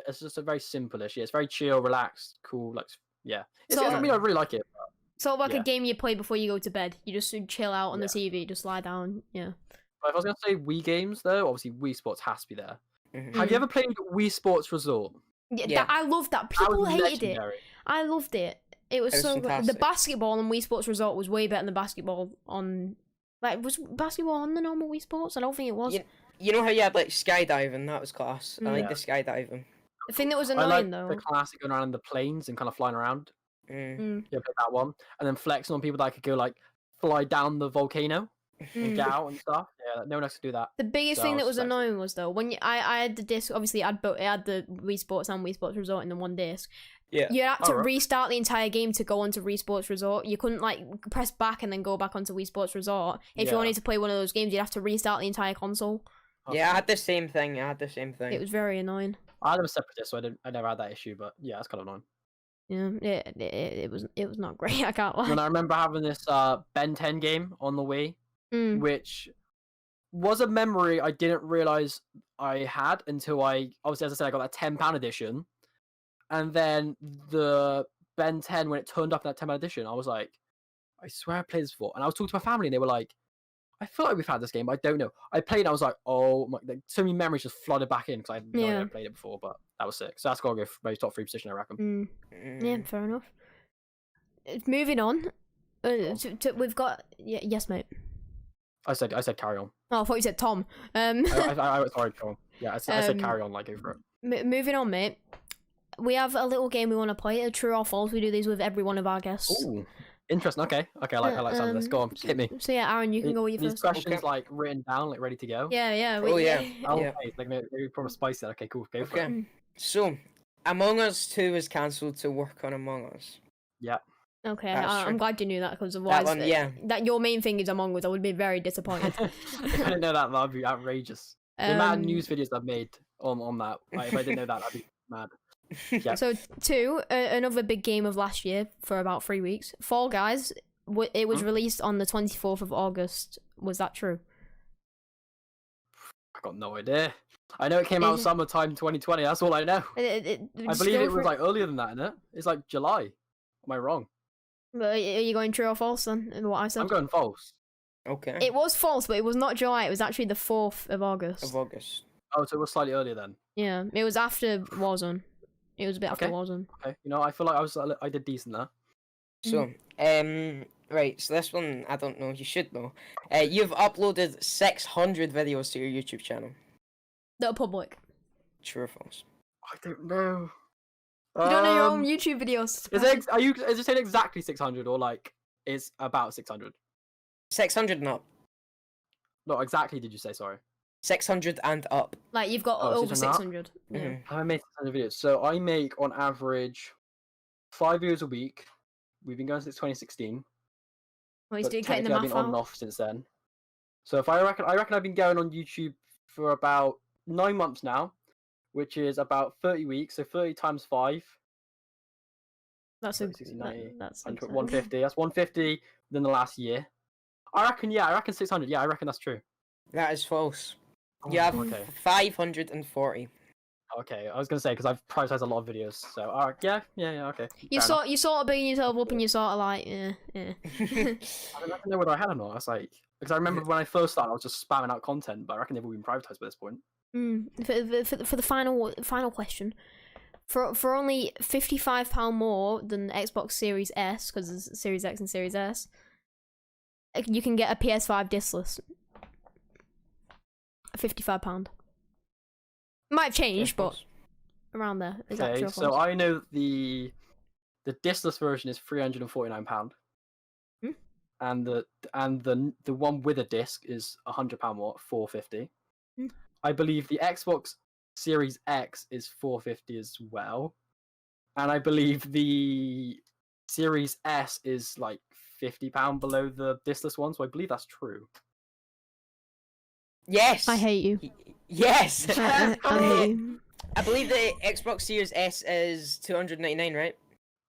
It's just a very simple-ish. Yeah, it's very chill, relaxed, cool. Like I really like it. Sort of like a game you play before you go to bed. You just chill out on the TV, just lie down. Yeah. But if I was going to say Wii games, though, obviously Wii Sports has to be there. Have you ever played Wii Sports Resort? Yeah. I loved that. People hated it. I loved it. It was so good. The basketball on Wii Sports Resort was way better than the basketball on... was basketball on the normal Wii Sports? I don't think it was. You know how you had, skydiving? That was class. I like the skydiving. The thing that was annoying, though... the classic going around the planes and kind of flying around. Yeah, play that one, and then flexing on people that could go fly down the volcano and get out and stuff. Yeah, no one else could do that. The biggest thing that was annoying was though when I had the disc. Obviously, it had the Wii Sports and Wii Sports Resort in the one disc. Yeah, you had to restart the entire game to go onto Wii Sports Resort. You couldn't press back and then go back onto Wii Sports Resort. If you wanted to play one of those games, you'd have to restart the entire console. Yeah, I had the same thing. It was very annoying. I had a separate disc, so I never had that issue. But yeah, it's kind of annoying. Yeah, it was not great. I can't lie. And I remember having this Ben 10 game on the Wii, which was a memory I didn't realize I had until obviously, as I said, I got that £10 edition, and then the Ben 10 when it turned up in that £10 edition, I was like, I swear I played this before, and I was talking to my family, and they were like, I feel like we've had this game, but I don't know. I played it, I was like, oh my, so many memories just flooded back in because I had no idea I played it before, but that was sick. So that's got to go for my top 3 position, I reckon. Yeah, fair enough. Moving on, we've got yes, mate. I said carry on. Oh, I thought you said Tom. I sorry, go on. Yeah, I said carry on, go for it. Moving on, mate. We have a little game we want to play. A true or false. We do these with every one of our guests. Ooh. Interesting. Okay. I like some of this. Go on, hit me. So yeah, Aaron, you can go with your first. These questions written down, ready to go. Yeah. Maybe probably spice it. Okay, cool. Go for it. So, Among Us 2 is cancelled to work on Among Us. Yeah. Okay, I'm glad you knew that because otherwise, that your main thing is Among Us, I would be very disappointed. If I didn't know that, that'd be outrageous. The amount of news videos I've made on that, if I didn't know that, that'd be mad. Yeah. So 2, another big game of last year for about 3 weeks. Fall Guys. It was released on the 24th of August. Was that true? I got no idea. I know it came out summertime 2020. That's all I know. I believe it was earlier than that, isn't it? It's July. Am I wrong? Are you going true or false then? In what I said? I'm going false. Okay. It was false, but it was not July. It was actually the 4th of August. Oh, so it was slightly earlier then. Yeah, it was after Warzone. It was a bit after Warzone. Okay, I feel like I did decent there. So, right, so this one, I don't know, you should know. You've uploaded 600 videos to your YouTube channel. That are public. True or false? I don't know. You don't know your own YouTube videos. Is it saying exactly 600 or like is about 600? 600 and up. Not exactly. Did you say sorry? 600 and up. Like you've got over 600. Yeah. Mm-hmm. I made 600 videos, so I make on average 5 videos a week. We've been going since 2016. Well, he's getting the I've math been on and out. off since then. So if I reckon I've been going on YouTube for about 9 months now, which is about 30 weeks. So 30 times 5. That's 60, 90, that's 150. That's 150 within the last year. I reckon 600. Yeah, I reckon that's true. That is false. Oh, You have okay. 540. Okay, I was gonna say because I've prioritized a lot of videos. So yeah, okay. You sort of bigging yourself up, and you sort of like, yeah. I don't know whether I had or not. I was like, because I remember when I first started, I was just spamming out content, but I reckon they've all been privatized by this point. For the final question, for only £55 more than Xbox Series S, because there's Series X and Series S, you can get a PS5 discless. £55. Might have changed, but around there. Okay, so I know the discless version is £349, and the one with a disc is £100 more, £450. I believe the Xbox Series X is $450 as well, and I believe the Series S is like £50 below the discless one. So I believe that's true. Yes. I hate you. Yes. I hate you. I believe the Xbox Series S is $299, right?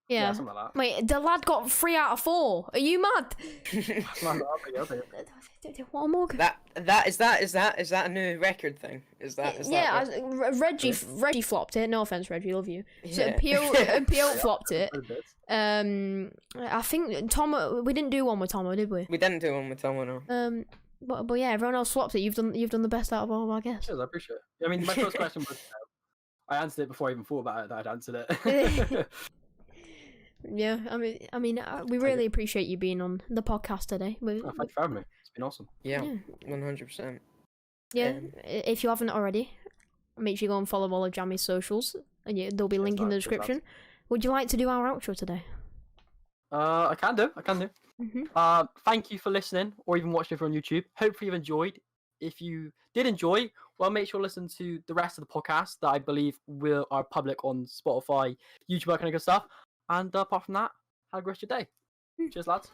Yeah. Something like that. Wait, the lad got 3 out of 4. Are you mad? What more? Is that a new record thing? Is that Reggie flopped it. No offense, Reggie, love you. So Yeah. PO flopped it. I think Tomo. We didn't do one with Tomo, did we? We didn't do one with Tomo, no. But yeah, everyone else flopped it. You've done the best out of all, I guess. Cheers, I appreciate it. I mean, my first question was, I answered it before I even thought about it. That I'd answered it. Yeah, I mean, we really appreciate you being on the podcast today. Thank you for having me. It's been awesome. Yeah, 100%. Yeah, if you haven't already, make sure you go and follow all of Jammy's socials, and there'll be a link in the description. Would you like to do our outro today? I can do. Thank you for listening, or even watching it on YouTube. Hopefully you've enjoyed. If you did enjoy, well, make sure to listen to the rest of the podcast that I believe are public on Spotify, YouTube, that kind of good stuff. And apart from that, have a great rest of your day. Cheers, lads.